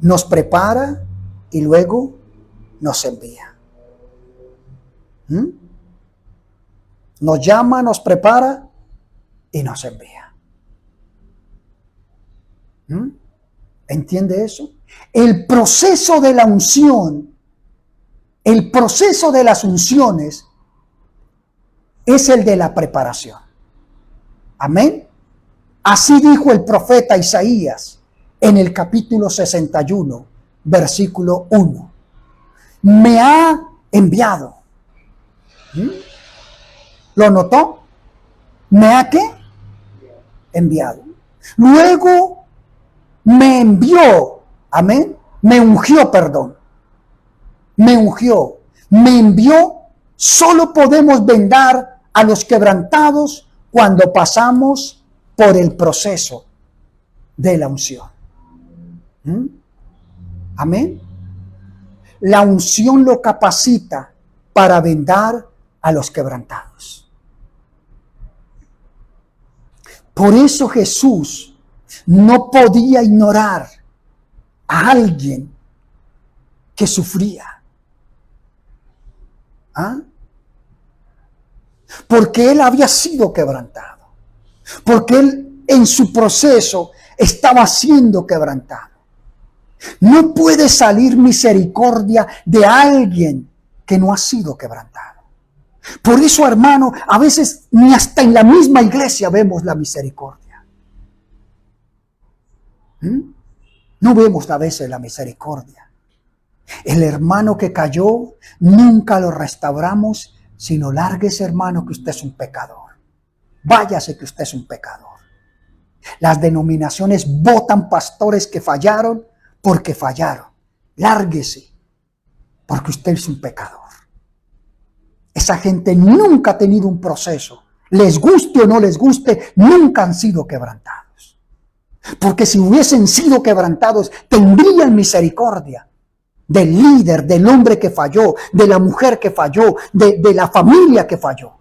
nos prepara y luego nos envía. Nos llama, nos prepara y nos envía. ¿Entiende eso? El proceso de la unción, el proceso de las unciones es el de la preparación. Amén. Así dijo el profeta Isaías en el capítulo 61, versículo 1. Me ha enviado. ¿Lo notó? ¿Me ha qué? Enviado. Luego me envió. Amén. Me ungió, perdón. Me ungió. Me envió. Solo podemos vendar a los quebrantados cuando pasamos por el proceso de la unción. Amén. La unción lo capacita para vendar a los quebrantados. Por eso Jesús no podía ignorar a alguien que sufría. Porque él había sido quebrantado. Porque él en su proceso estaba siendo quebrantado. No puede salir misericordia de alguien que no ha sido quebrantado. Por eso, hermano, a veces ni hasta en la misma iglesia vemos la misericordia. No vemos a veces la misericordia. El hermano que cayó, nunca lo restauramos, sino lárguese, hermano, que usted es un pecador. váyase que usted es un pecador. Las denominaciones votan pastores que fallaron porque fallaron. Lárguese, porque usted es un pecador. Esa gente nunca ha tenido un proceso. Les guste o no les guste, nunca han sido quebrantados. Porque si hubiesen sido quebrantados, tendrían misericordia del líder, del hombre que falló, de la mujer que falló, de la familia que falló.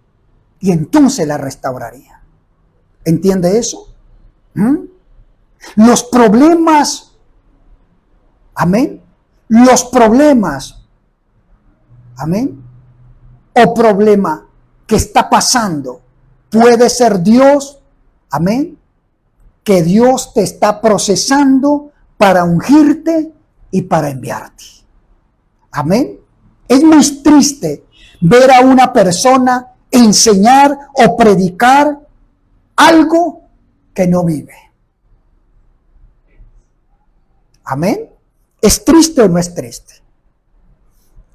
Y entonces la restauraría. ¿Entiende eso? Los problemas, amén, los problemas, amén, o problema que está pasando, puede ser Dios, amén, que Dios te está procesando para ungirte y para enviarte. Amén. Es muy triste ver a una persona enseñar o predicar algo que no vive. Amén. ¿Es triste o no es triste?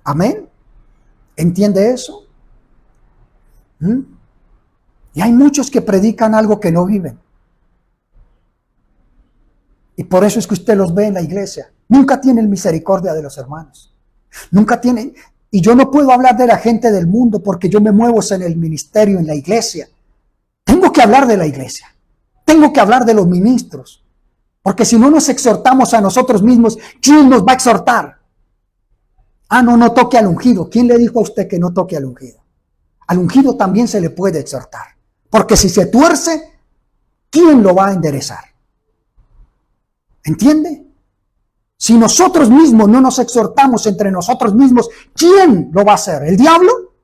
Amén. ¿Entiende eso? Y hay muchos que predican algo que no viven. Y por eso es que usted los ve en la iglesia. Nunca tienen misericordia de los hermanos. Nunca tienen. Y yo no puedo hablar de la gente del mundo porque yo me muevo en el ministerio, en la iglesia. Tengo que hablar de la iglesia. Tengo que hablar de los ministros. Porque si no nos exhortamos a nosotros mismos, ¿quién nos va a exhortar? Ah, no toque al ungido. ¿Quién le dijo a usted que no toque al ungido? Al ungido también se le puede exhortar. Porque si se tuerce, ¿quién lo va a enderezar? ¿Entiende? Si nosotros mismos no nos exhortamos entre nosotros mismos, ¿quién lo va a hacer? ¿El diablo?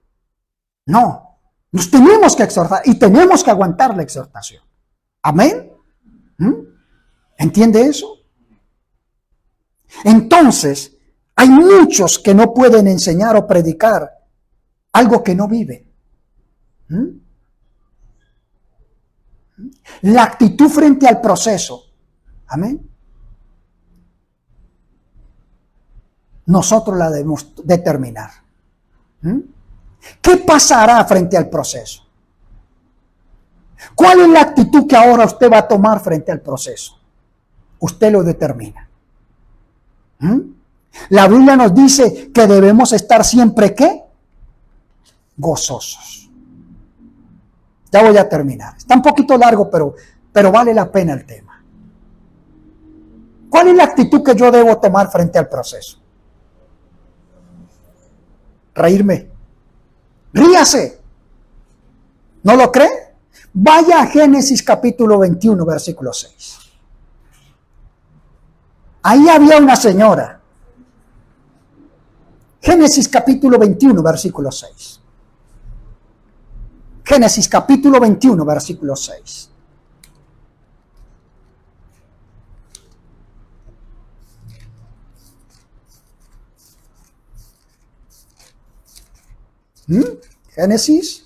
No. Nos tenemos que exhortar y tenemos que aguantar la exhortación. ¿Amén? ¿Entiende eso? Entonces, hay muchos que no pueden enseñar o predicar algo que no viven. La actitud frente al proceso. Amén. Nosotros la debemos determinar. ¿Qué pasará frente al proceso? ¿Cuál es la actitud que ahora usted va a tomar frente al proceso? Usted lo determina. La Biblia nos dice que debemos estar siempre, ¿qué? Gozosos. Ya voy a terminar. Está un poquito largo, pero vale la pena el tema. ¿Cuál es la actitud que yo debo tomar frente al proceso? Reírme. Ríase. ¿No lo cree? Vaya a Génesis capítulo 21, versículo 6. Ahí había una señora. Génesis capítulo 21, versículo 6. Génesis capítulo 21, versículo 6. Génesis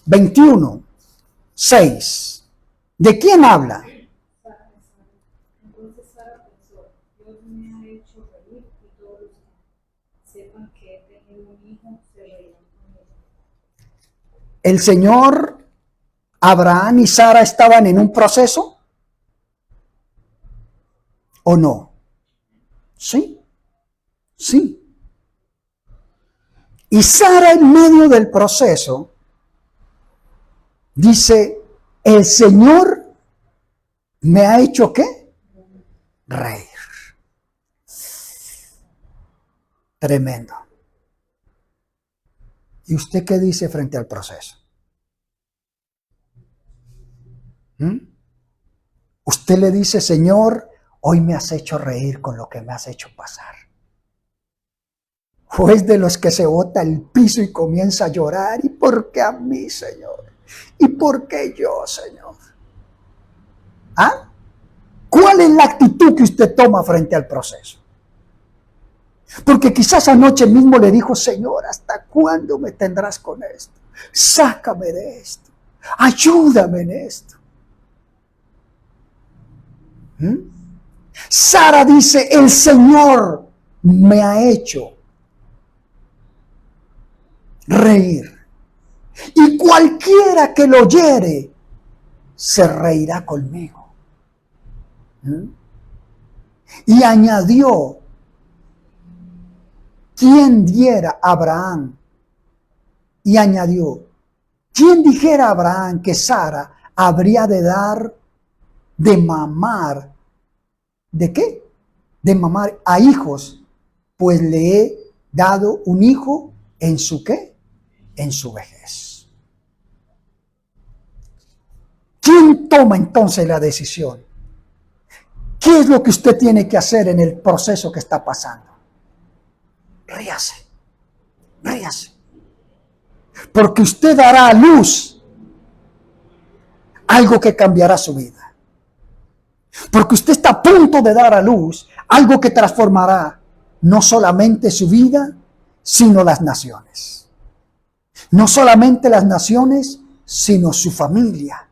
21, 6. ¿De quién habla? Entonces Sara pensó, Dios me ha hecho reír y todos los que sepan que he tenido un hijo se reirán conmigo. ¿El Señor, Abraham y Sara estaban en un proceso? ¿O no? Sí, sí. Y Sara en medio del proceso dice, el Señor me ha hecho ¿qué? Reír. Tremendo. ¿Y usted qué dice frente al proceso? Usted le dice, Señor, hoy me has hecho reír con lo que me has hecho pasar. O es de los que se bota el piso y comienza a llorar. ¿Y por qué a mí, Señor? ¿Y por qué yo, Señor? ¿Ah? ¿Cuál es la actitud que usted toma frente al proceso? Porque quizás anoche mismo le dijo, Señor, ¿hasta cuándo me tendrás con esto? Sácame de esto. Ayúdame en esto. Sara dice, el Señor me ha hecho reír. Y cualquiera que lo oyere se reirá conmigo. Y añadió, ¿quién diera a Abraham? Y añadió, ¿quién dijera a Abraham que Sara habría de dar de mamar? ¿De qué? De mamar a hijos, pues le he dado un hijo en su ¿qué? En su vejez. ¿Quién toma entonces la decisión? ¿Qué es lo que usted tiene que hacer en el proceso que está pasando? Ríase, ríase. Porque usted dará a luz algo que cambiará su vida. Porque usted está a punto de dar a luz algo que transformará no solamente su vida, sino las naciones. No solamente las naciones, sino su familia,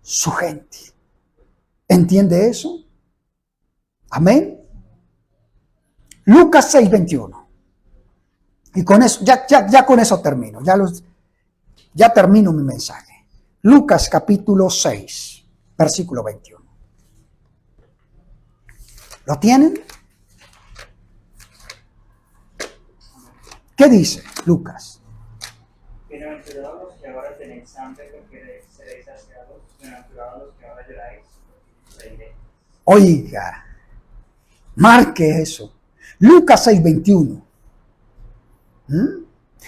su gente. ¿Entiende eso? Amén. Lucas 6:21. Y con eso, ya con eso termino. Ya termino mi mensaje. Lucas capítulo 6, versículo 21. ¿Lo tienen? ¿Qué dice Lucas? Bienaventurados los que ahora tenéis hambre porque seréis saciados. Bienaventurados los que ahora lloráis porque reiréis. Oiga, marque eso. Lucas 6:21.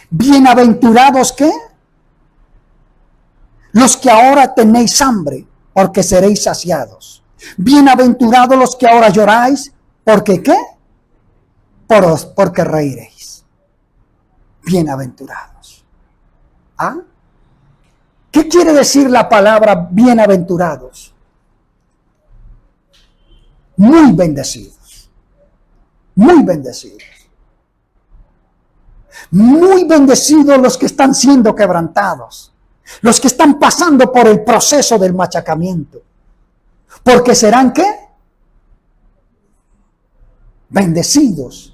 Bienaventurados ¿qué? Los que ahora tenéis hambre, porque seréis saciados. Bienaventurados los que ahora lloráis, porque ¿qué? Porque reiréis. Bienaventurados. ¿Ah? ¿Qué quiere decir la palabra bienaventurados? Muy bendecidos. Muy bendecidos. Muy bendecidos los que están siendo quebrantados, los que están pasando por el proceso del machacamiento, porque serán ¿qué? Bendecidos.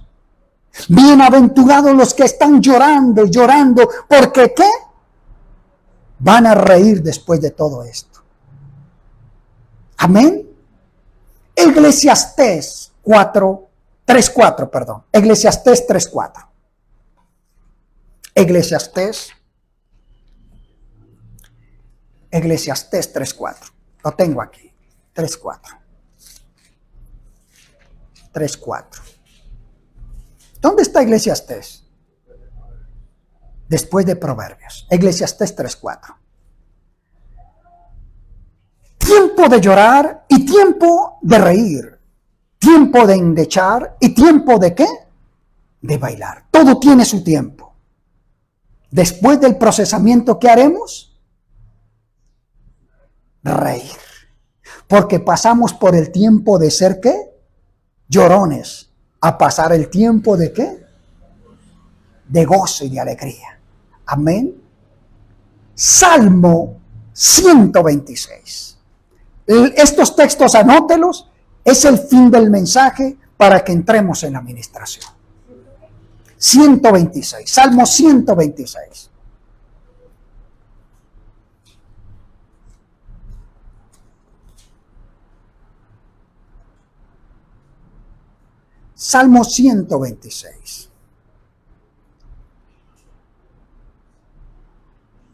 Bienaventurados los que están llorando, porque ¿qué? Van a reír después de todo esto. Amén. Eclesiastés 3:4, perdón. Eclesiastés 3:4. Eclesiastés 3:4. Lo tengo aquí. 3:4. ¿Dónde está Eclesiastés? Después de Proverbios. Eclesiastés 3:4. Tiempo de llorar y tiempo de reír. Tiempo de endechar y tiempo de ¿qué? De bailar. Todo tiene su tiempo. Después del procesamiento, ¿qué haremos? Reír. Porque pasamos por el tiempo de ser ¿qué? Llorones. A pasar el tiempo de ¿qué? De gozo y de alegría. Amén. Salmo 126. Estos textos anótelos. Es el fin del mensaje para que entremos en la administración. 126, Salmo 126. Salmo 126.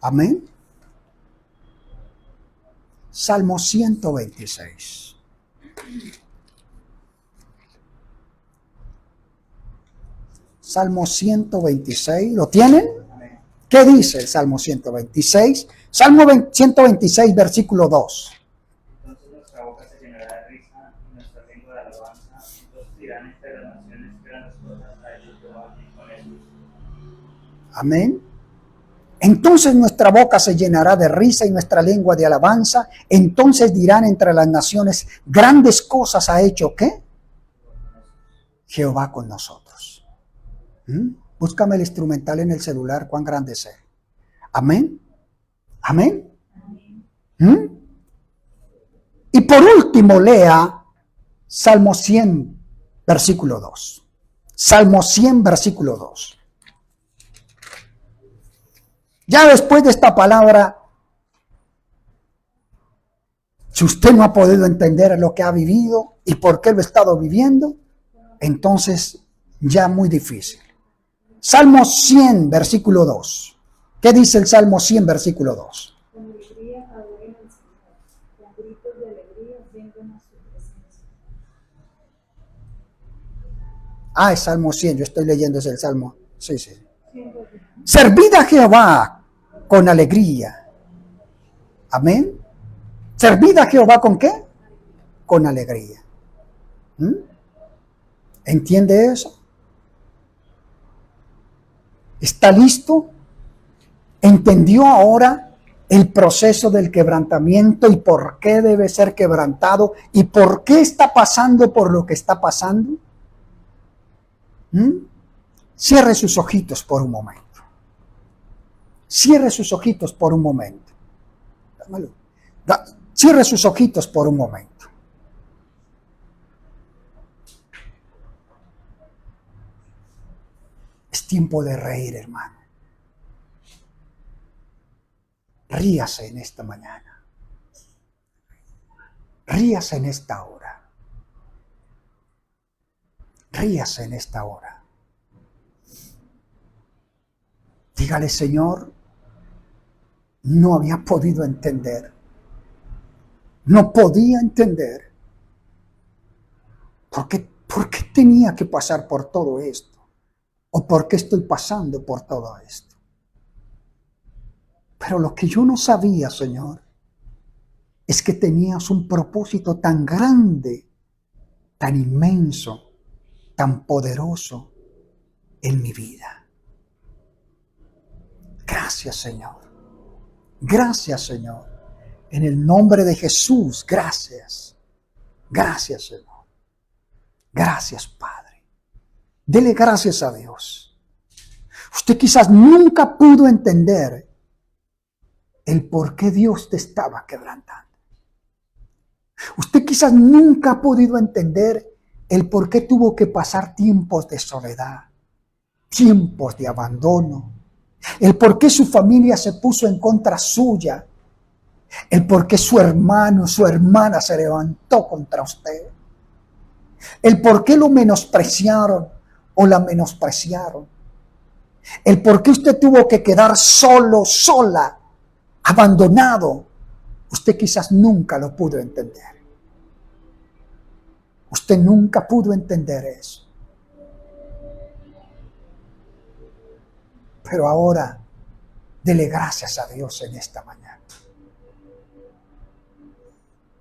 Amén. Salmo 126. Salmo 126, ¿lo tienen? ¿Qué dice el Salmo 126? Salmo 126, versículo 2. Entonces nuestra boca se llenará de risa y nuestra lengua de alabanza. Entonces dirán entre las naciones grandes cosas a ellos Jehová y con ellos. Amén. Entonces nuestra boca se llenará de risa y nuestra lengua de alabanza. Entonces dirán entre las naciones, grandes cosas ha hecho ¿qué? Jehová con nosotros. Búscame el instrumental en el celular, cuán grande es él. Amén. Amén. Y por último lea Salmo 100, versículo 2. Salmo 100, versículo 2. Ya después de esta palabra, Si usted no ha podido entender lo que ha vivido y por qué lo ha estado viviendo, entonces ya muy difícil. Salmo 100, versículo 2. ¿Qué dice el Salmo 100, versículo 2? Con alegría adoren al Señor, con gritos de alegría vengan a su presencia. Ah, es Salmo 100, yo estoy leyendo ese Salmo. Sí. Servid a Jehová con alegría. Amén. Servid a Jehová ¿con qué? Con alegría. ¿Entiende eso? ¿Está listo? ¿Entendió ahora el proceso del quebrantamiento y por qué debe ser quebrantado y por qué está pasando por lo que está pasando? Cierre sus ojitos por un momento. Cierre sus ojitos por un momento. Cierre sus ojitos por un momento. Es tiempo de reír, hermano. Ríase en esta mañana. Ríase en esta hora. Ríase en esta hora. Dígale, Señor, no había podido entender. No podía entender. ¿Por qué tenía que pasar por todo esto? ¿O por qué estoy pasando por todo esto? Pero lo que yo no sabía, Señor, es que tenías un propósito tan grande, tan inmenso, tan poderoso en mi vida. Gracias, Señor. Gracias, Señor. En el nombre de Jesús, gracias. Gracias, Señor. Gracias, Padre. Dele gracias a Dios. Usted quizás nunca pudo entender el por qué Dios te estaba quebrantando. Usted quizás nunca ha podido entender el por qué tuvo que pasar tiempos de soledad, tiempos de abandono, el por qué su familia se puso en contra suya, el por qué su hermano, su hermana se levantó contra usted, el por qué lo menospreciaron o la menospreciaron, el por qué usted tuvo que quedar solo, sola, abandonado. Usted quizás nunca lo pudo entender. Usted nunca pudo entender eso. Pero ahora, dele gracias a Dios en esta mañana.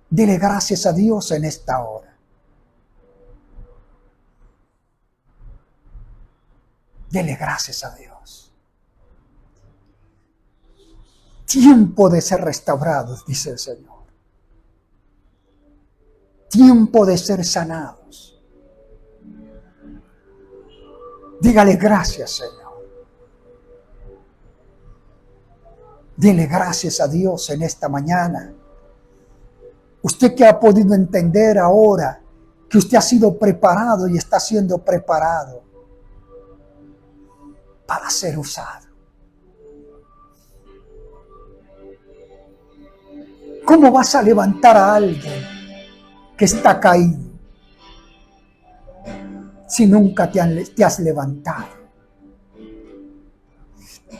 Dele gracias a Dios en esta hora. Dele gracias a Dios. Tiempo de ser restaurados, dice el Señor. Tiempo de ser sanados. Dígale gracias, Señor. Dele gracias a Dios en esta mañana. Usted que ha podido entender ahora que usted ha sido preparado y está siendo preparado para ser usado. ¿Cómo vas a levantar a alguien que está caído si nunca te has levantado?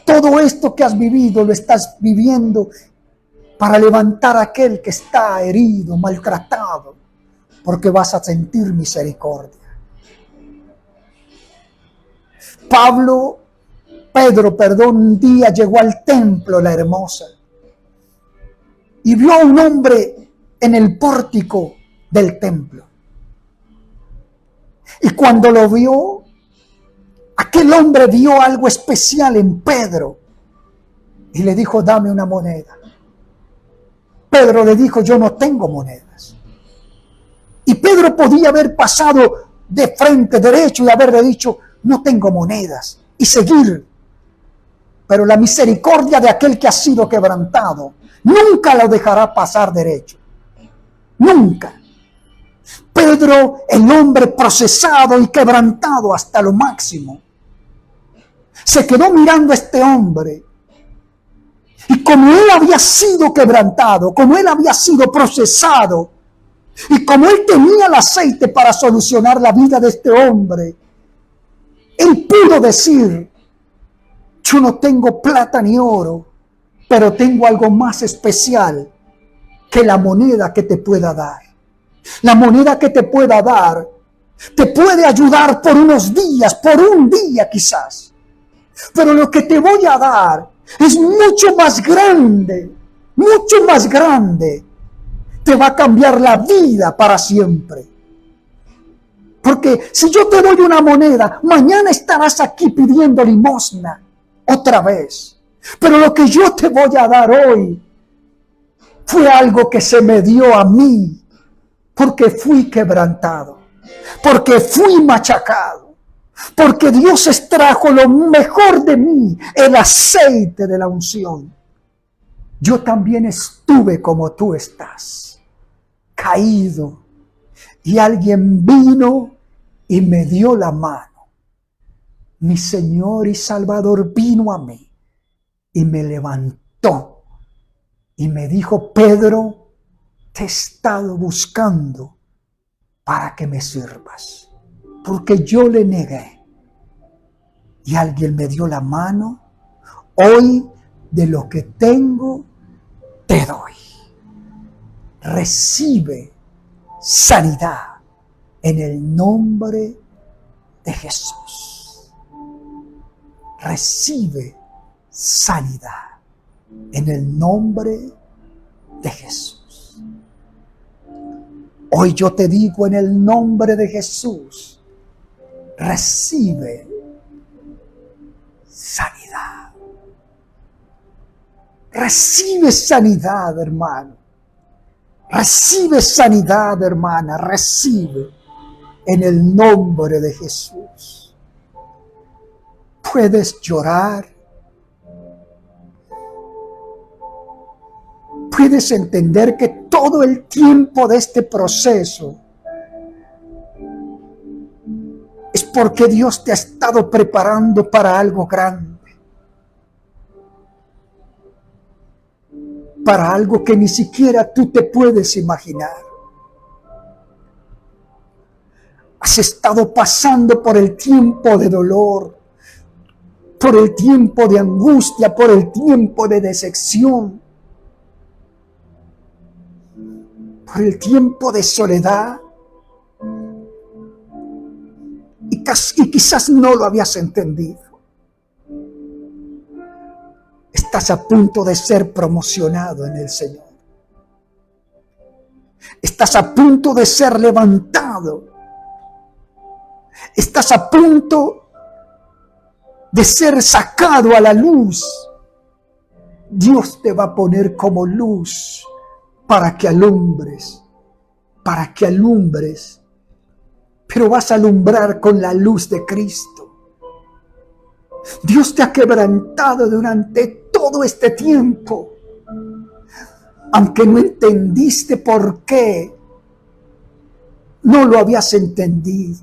Todo esto que has vivido lo estás viviendo para levantar a aquel que está herido, maltratado, porque vas a sentir misericordia. Pedro, un día llegó al templo, la hermosa, y vio a un hombre en el pórtico del templo. Y cuando lo vio, aquel hombre vio algo especial en Pedro y le dijo, dame una moneda. Pedro le dijo, yo no tengo monedas. Y Pedro podía haber pasado de frente derecho y haberle dicho, no tengo monedas, y seguir. Pero la misericordia de aquel que ha sido quebrantado nunca lo dejará pasar derecho. Nunca. Pedro, el hombre procesado y quebrantado hasta lo máximo, se quedó mirando a este hombre Y como él había sido quebrantado, como él había sido procesado, y como él tenía el aceite para solucionar la vida de este hombre, él pudo decir: yo no tengo plata ni oro, pero tengo algo más especial que la moneda que te pueda dar. La moneda que te pueda dar te puede ayudar por unos días, por un día quizás. Pero lo que te voy a dar es mucho más grande, mucho más grande. Te va a cambiar la vida para siempre. Porque si yo te doy una moneda, mañana estarás aquí pidiendo limosna otra vez. Pero lo que yo te voy a dar hoy fue algo que se me dio a mí, porque fui quebrantado, porque fui machacado, porque Dios extrajo lo mejor de mí, el aceite de la unción. Yo también estuve como tú estás, caído, y alguien vino y me dio la mano. Mi Señor y Salvador vino a mí y me levantó y me dijo: Pedro, te he estado buscando para que me sirvas, porque yo le negué y alguien me dio la mano. Hoy de lo que tengo te doy. Recibe sanidad en el nombre de Jesús. Recibe sanidad en el nombre de Jesús. Hoy yo te digo, en el nombre de Jesús, recibe sanidad. Recibe sanidad, hermano. Recibe sanidad, hermana. Recibe en el nombre de Jesús. Puedes llorar. Puedes entender que todo el tiempo de este proceso es porque Dios te ha estado preparando para algo grande, para algo que ni siquiera tú te puedes imaginar. Has estado pasando por el tiempo de dolor, por el tiempo de angustia, por el tiempo de decepción, por el tiempo de soledad, y quizás no lo habías entendido. Estás a punto de ser promocionado en el Señor. Estás a punto de ser levantado. Estás a punto de ser sacado a la luz. Dios te va a poner como luz para que alumbres, pero vas a alumbrar con la luz de Cristo. Dios te ha quebrantado durante todo este tiempo, aunque no entendiste por qué. No lo habías entendido.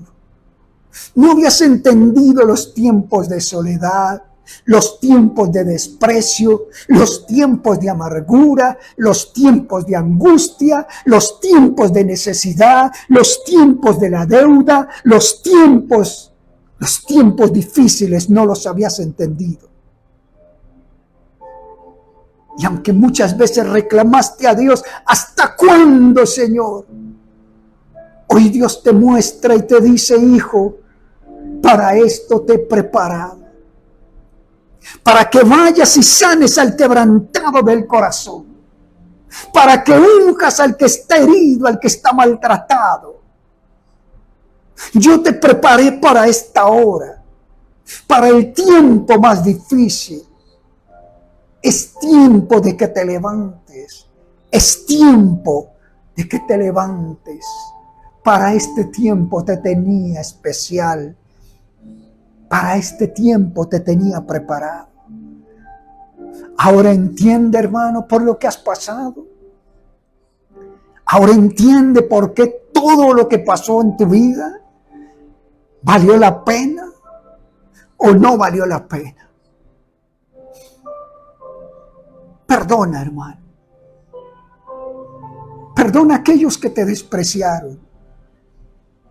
No habías entendido los tiempos de soledad, los tiempos de desprecio, los tiempos de amargura, los tiempos de angustia, los tiempos de necesidad, los tiempos de la deuda, los tiempos difíciles no los habías entendido. Y aunque muchas veces reclamaste a Dios: ¿hasta cuándo, Señor? Hoy Dios te muestra y te dice: hijo, para esto te he preparado, para que vayas y sanes al quebrantado del corazón, para que unjas al que está herido, al que está maltratado. Yo te preparé para esta hora, para el tiempo más difícil. Es tiempo de que te levantes, es tiempo de que te levantes. Para este tiempo te tenía especial. Para este tiempo te tenía preparado. Ahora entiende, hermano, por lo que has pasado. Ahora entiende por qué todo lo que pasó en tu vida valió la pena o no valió la pena. Perdona, hermano. Perdona a aquellos que te despreciaron.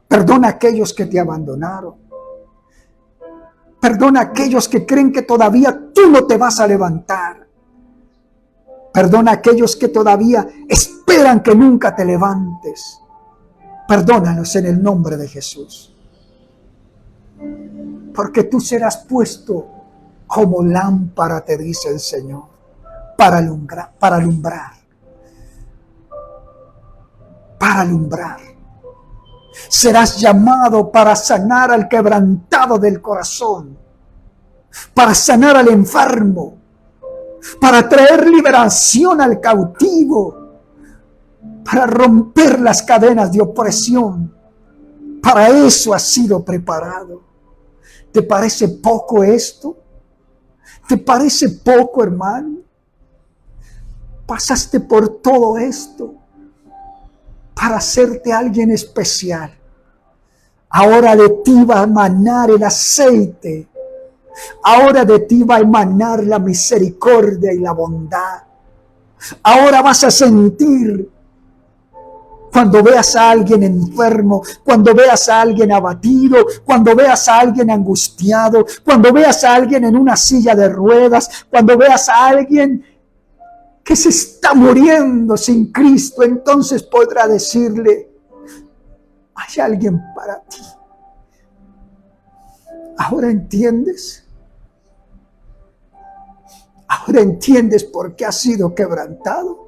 Perdona a aquellos que te abandonaron. Perdona a aquellos que creen que todavía tú no te vas a levantar. Perdona a aquellos que todavía esperan que nunca te levantes. Perdónalos en el nombre de Jesús. Porque tú serás puesto como lámpara, te dice el Señor, para alumbrar, para alumbrar. Para alumbrar. Serás llamado para sanar al quebrantado del corazón, para sanar al enfermo, para traer liberación al cautivo, para romper las cadenas de opresión. Para eso has sido preparado. ¿Te parece poco esto? ¿Te parece poco, hermano? Pasaste por todo esto para hacerte alguien especial. Ahora de ti va a emanar el aceite. Ahora de ti va a emanar la misericordia y la bondad. Ahora vas a sentir, cuando veas a alguien enfermo, cuando veas a alguien abatido, cuando veas a alguien angustiado, cuando veas a alguien en una silla de ruedas, cuando veas a alguien que se está muriendo sin Cristo, entonces podrá decirle: hay alguien para ti. ¿Ahora entiendes? ¿Ahora entiendes por qué has sido quebrantado?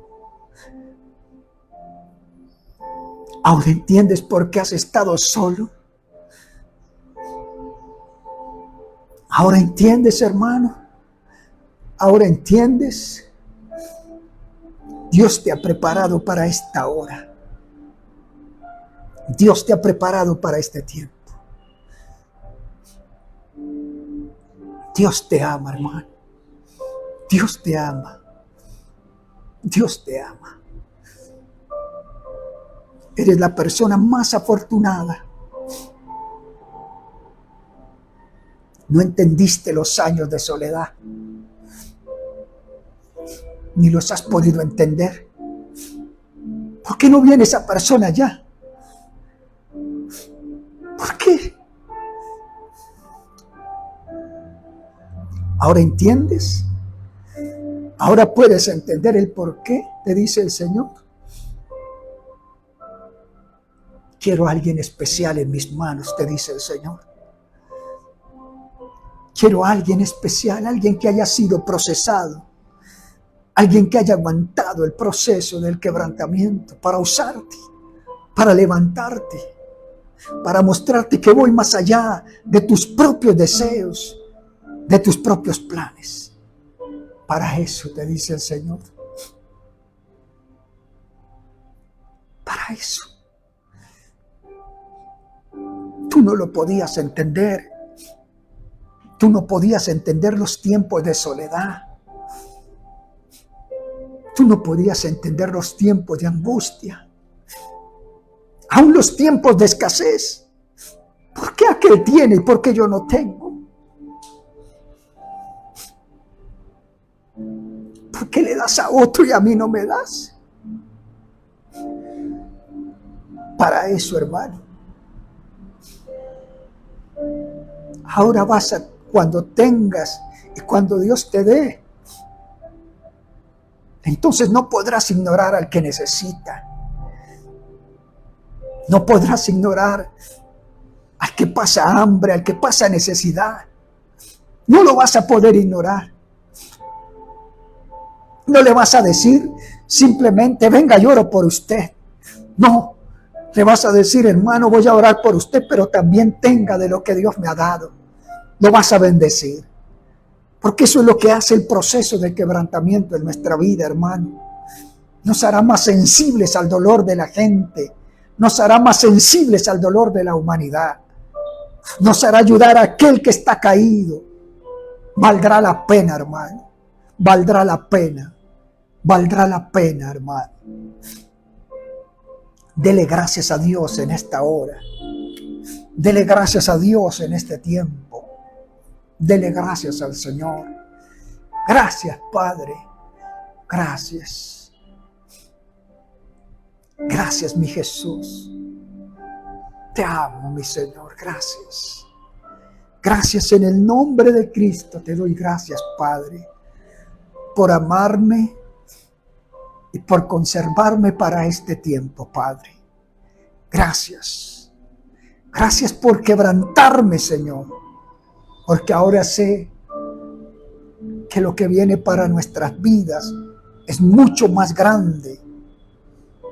¿Ahora entiendes por qué has estado solo? ¿Ahora entiendes, hermano? ¿Ahora entiendes? Dios te ha preparado para esta hora. Dios te ha preparado para este tiempo. Dios te ama, hermano. Dios te ama. Dios te ama. Eres la persona más afortunada. No entendiste los años de soledad, ni los has podido entender. ¿Por qué no viene esa persona ya? ¿Por qué? ¿Ahora entiendes? ¿Ahora puedes entender el por qué? Te dice el Señor. Quiero a alguien especial en mis manos, te dice el Señor. Quiero a alguien especial, alguien que haya sido procesado, alguien que haya aguantado el proceso del quebrantamiento para usarte, para levantarte, para mostrarte que voy más allá de tus propios deseos, de tus propios planes. Para eso te dice el Señor. Para eso. Tú no lo podías entender. Tú no podías entender los tiempos de soledad. Tú no podías entender los tiempos de angustia. Aún los tiempos de escasez. ¿Por qué aquel tiene y por qué yo no tengo? ¿Por qué le das a otro y a mí no me das? Para eso, hermano. Ahora vas a, cuando tengas y cuando Dios te dé, entonces no podrás ignorar al que necesita. No podrás ignorar al que pasa hambre, al que pasa necesidad. No lo vas a poder ignorar. No le vas a decir simplemente: venga, lloro por usted. No, le vas a decir: hermano, voy a orar por usted, pero también tenga de lo que Dios me ha dado. Lo vas a bendecir. Porque eso es lo que hace el proceso de quebrantamiento en nuestra vida, hermano. Nos hará más sensibles al dolor de la gente. Nos hará más sensibles al dolor de la humanidad. Nos hará ayudar a aquel que está caído. Valdrá la pena, hermano. Valdrá la pena. Valdrá la pena, hermano. Dele gracias a Dios en esta hora. Dele gracias a Dios en este tiempo. Dele gracias al Señor. Gracias, Padre. Gracias. Gracias, mi Jesús. Te amo, mi Señor. Gracias. Gracias en el nombre de Cristo. Te doy gracias, Padre, por amarme y por conservarme para este tiempo, Padre. Gracias. Gracias por quebrantarme, Señor, porque ahora sé que lo que viene para nuestras vidas es mucho más grande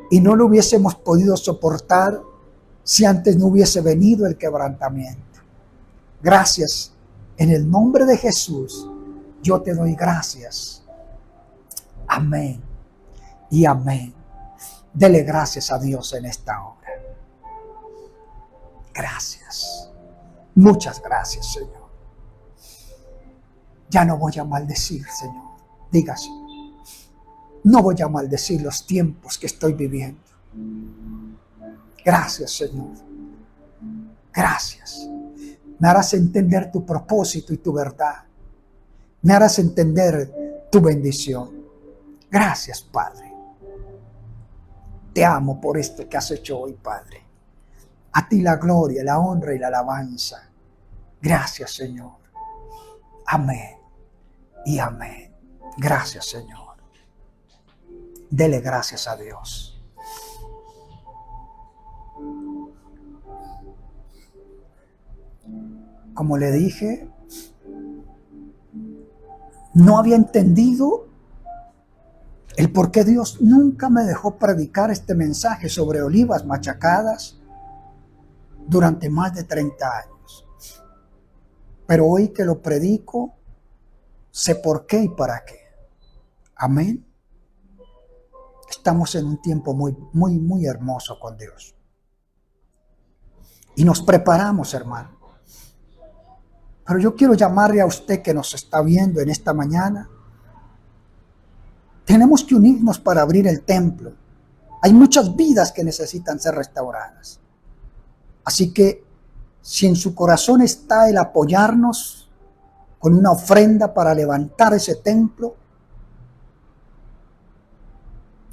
y no lo hubiésemos podido soportar si antes no hubiese venido el quebrantamiento. Gracias. En el nombre de Jesús, yo te doy gracias. Amén y amén. Dele gracias a Dios en esta hora. Gracias. Muchas gracias, Señor. Ya no voy a maldecir, Señor. Dígase. No voy a maldecir los tiempos que estoy viviendo. Gracias, Señor. Gracias. Me harás entender tu propósito y tu verdad. Me harás entender tu bendición. Gracias, Padre. Te amo por esto que has hecho hoy, Padre. A ti la gloria, la honra y la alabanza. Gracias, Señor. Amén y amén. Gracias, Señor. Dele gracias a Dios. Como le dije, no había entendido el por qué Dios nunca me dejó predicar este mensaje sobre olivas machacadas durante más de 30 años. Pero hoy que lo predico, sé por qué y para qué. Amén. Estamos en un tiempo muy hermoso con Dios. Y nos preparamos, hermano. Pero yo quiero llamarle a usted que nos está viendo en esta mañana. Tenemos que unirnos para abrir el templo. Hay muchas vidas que necesitan ser restauradas. Así que si en su corazón está el apoyarnos con una ofrenda para levantar ese templo,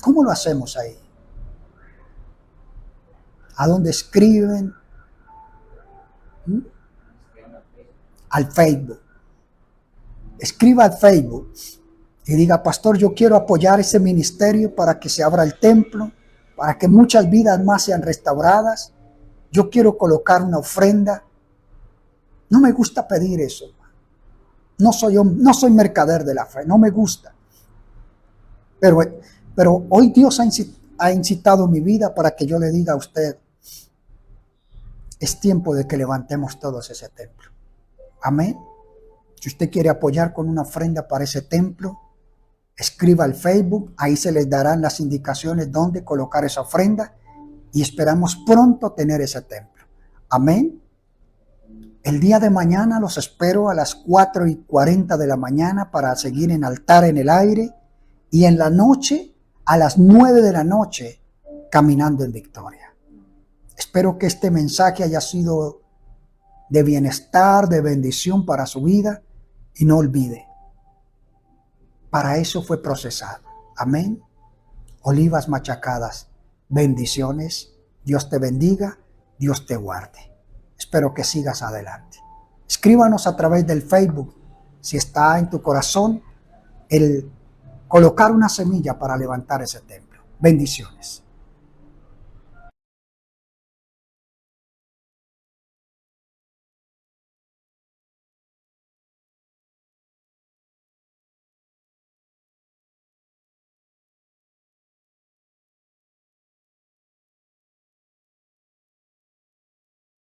¿cómo lo hacemos ahí? ¿A dónde escriben? Al Facebook. Escriba al Facebook y diga: pastor, yo quiero apoyar ese ministerio para que se abra el templo, para que muchas vidas más sean restauradas. Yo quiero colocar una ofrenda. No me gusta pedir eso. No soy mercader de la fe, no me gusta. Pero hoy Dios ha incitado mi vida para que yo le diga a usted: es tiempo de que levantemos todos ese templo. Amén. Si usted quiere apoyar con una ofrenda para ese templo, escriba al Facebook, ahí se les darán las indicaciones dónde colocar esa ofrenda y esperamos pronto tener ese templo. Amén. El día de mañana los espero a las 4:40 de la mañana para seguir en altar en el aire y en la noche a las 9 de la noche caminando en victoria. Espero que este mensaje haya sido de bienestar, de bendición para su vida y no olvide, para eso fue procesado. Amén. Olivas machacadas. Bendiciones. Dios te bendiga. Dios te guarde. Espero que sigas adelante. Escríbanos a través del Facebook si está en tu corazón el colocar una semilla para levantar ese templo. Bendiciones.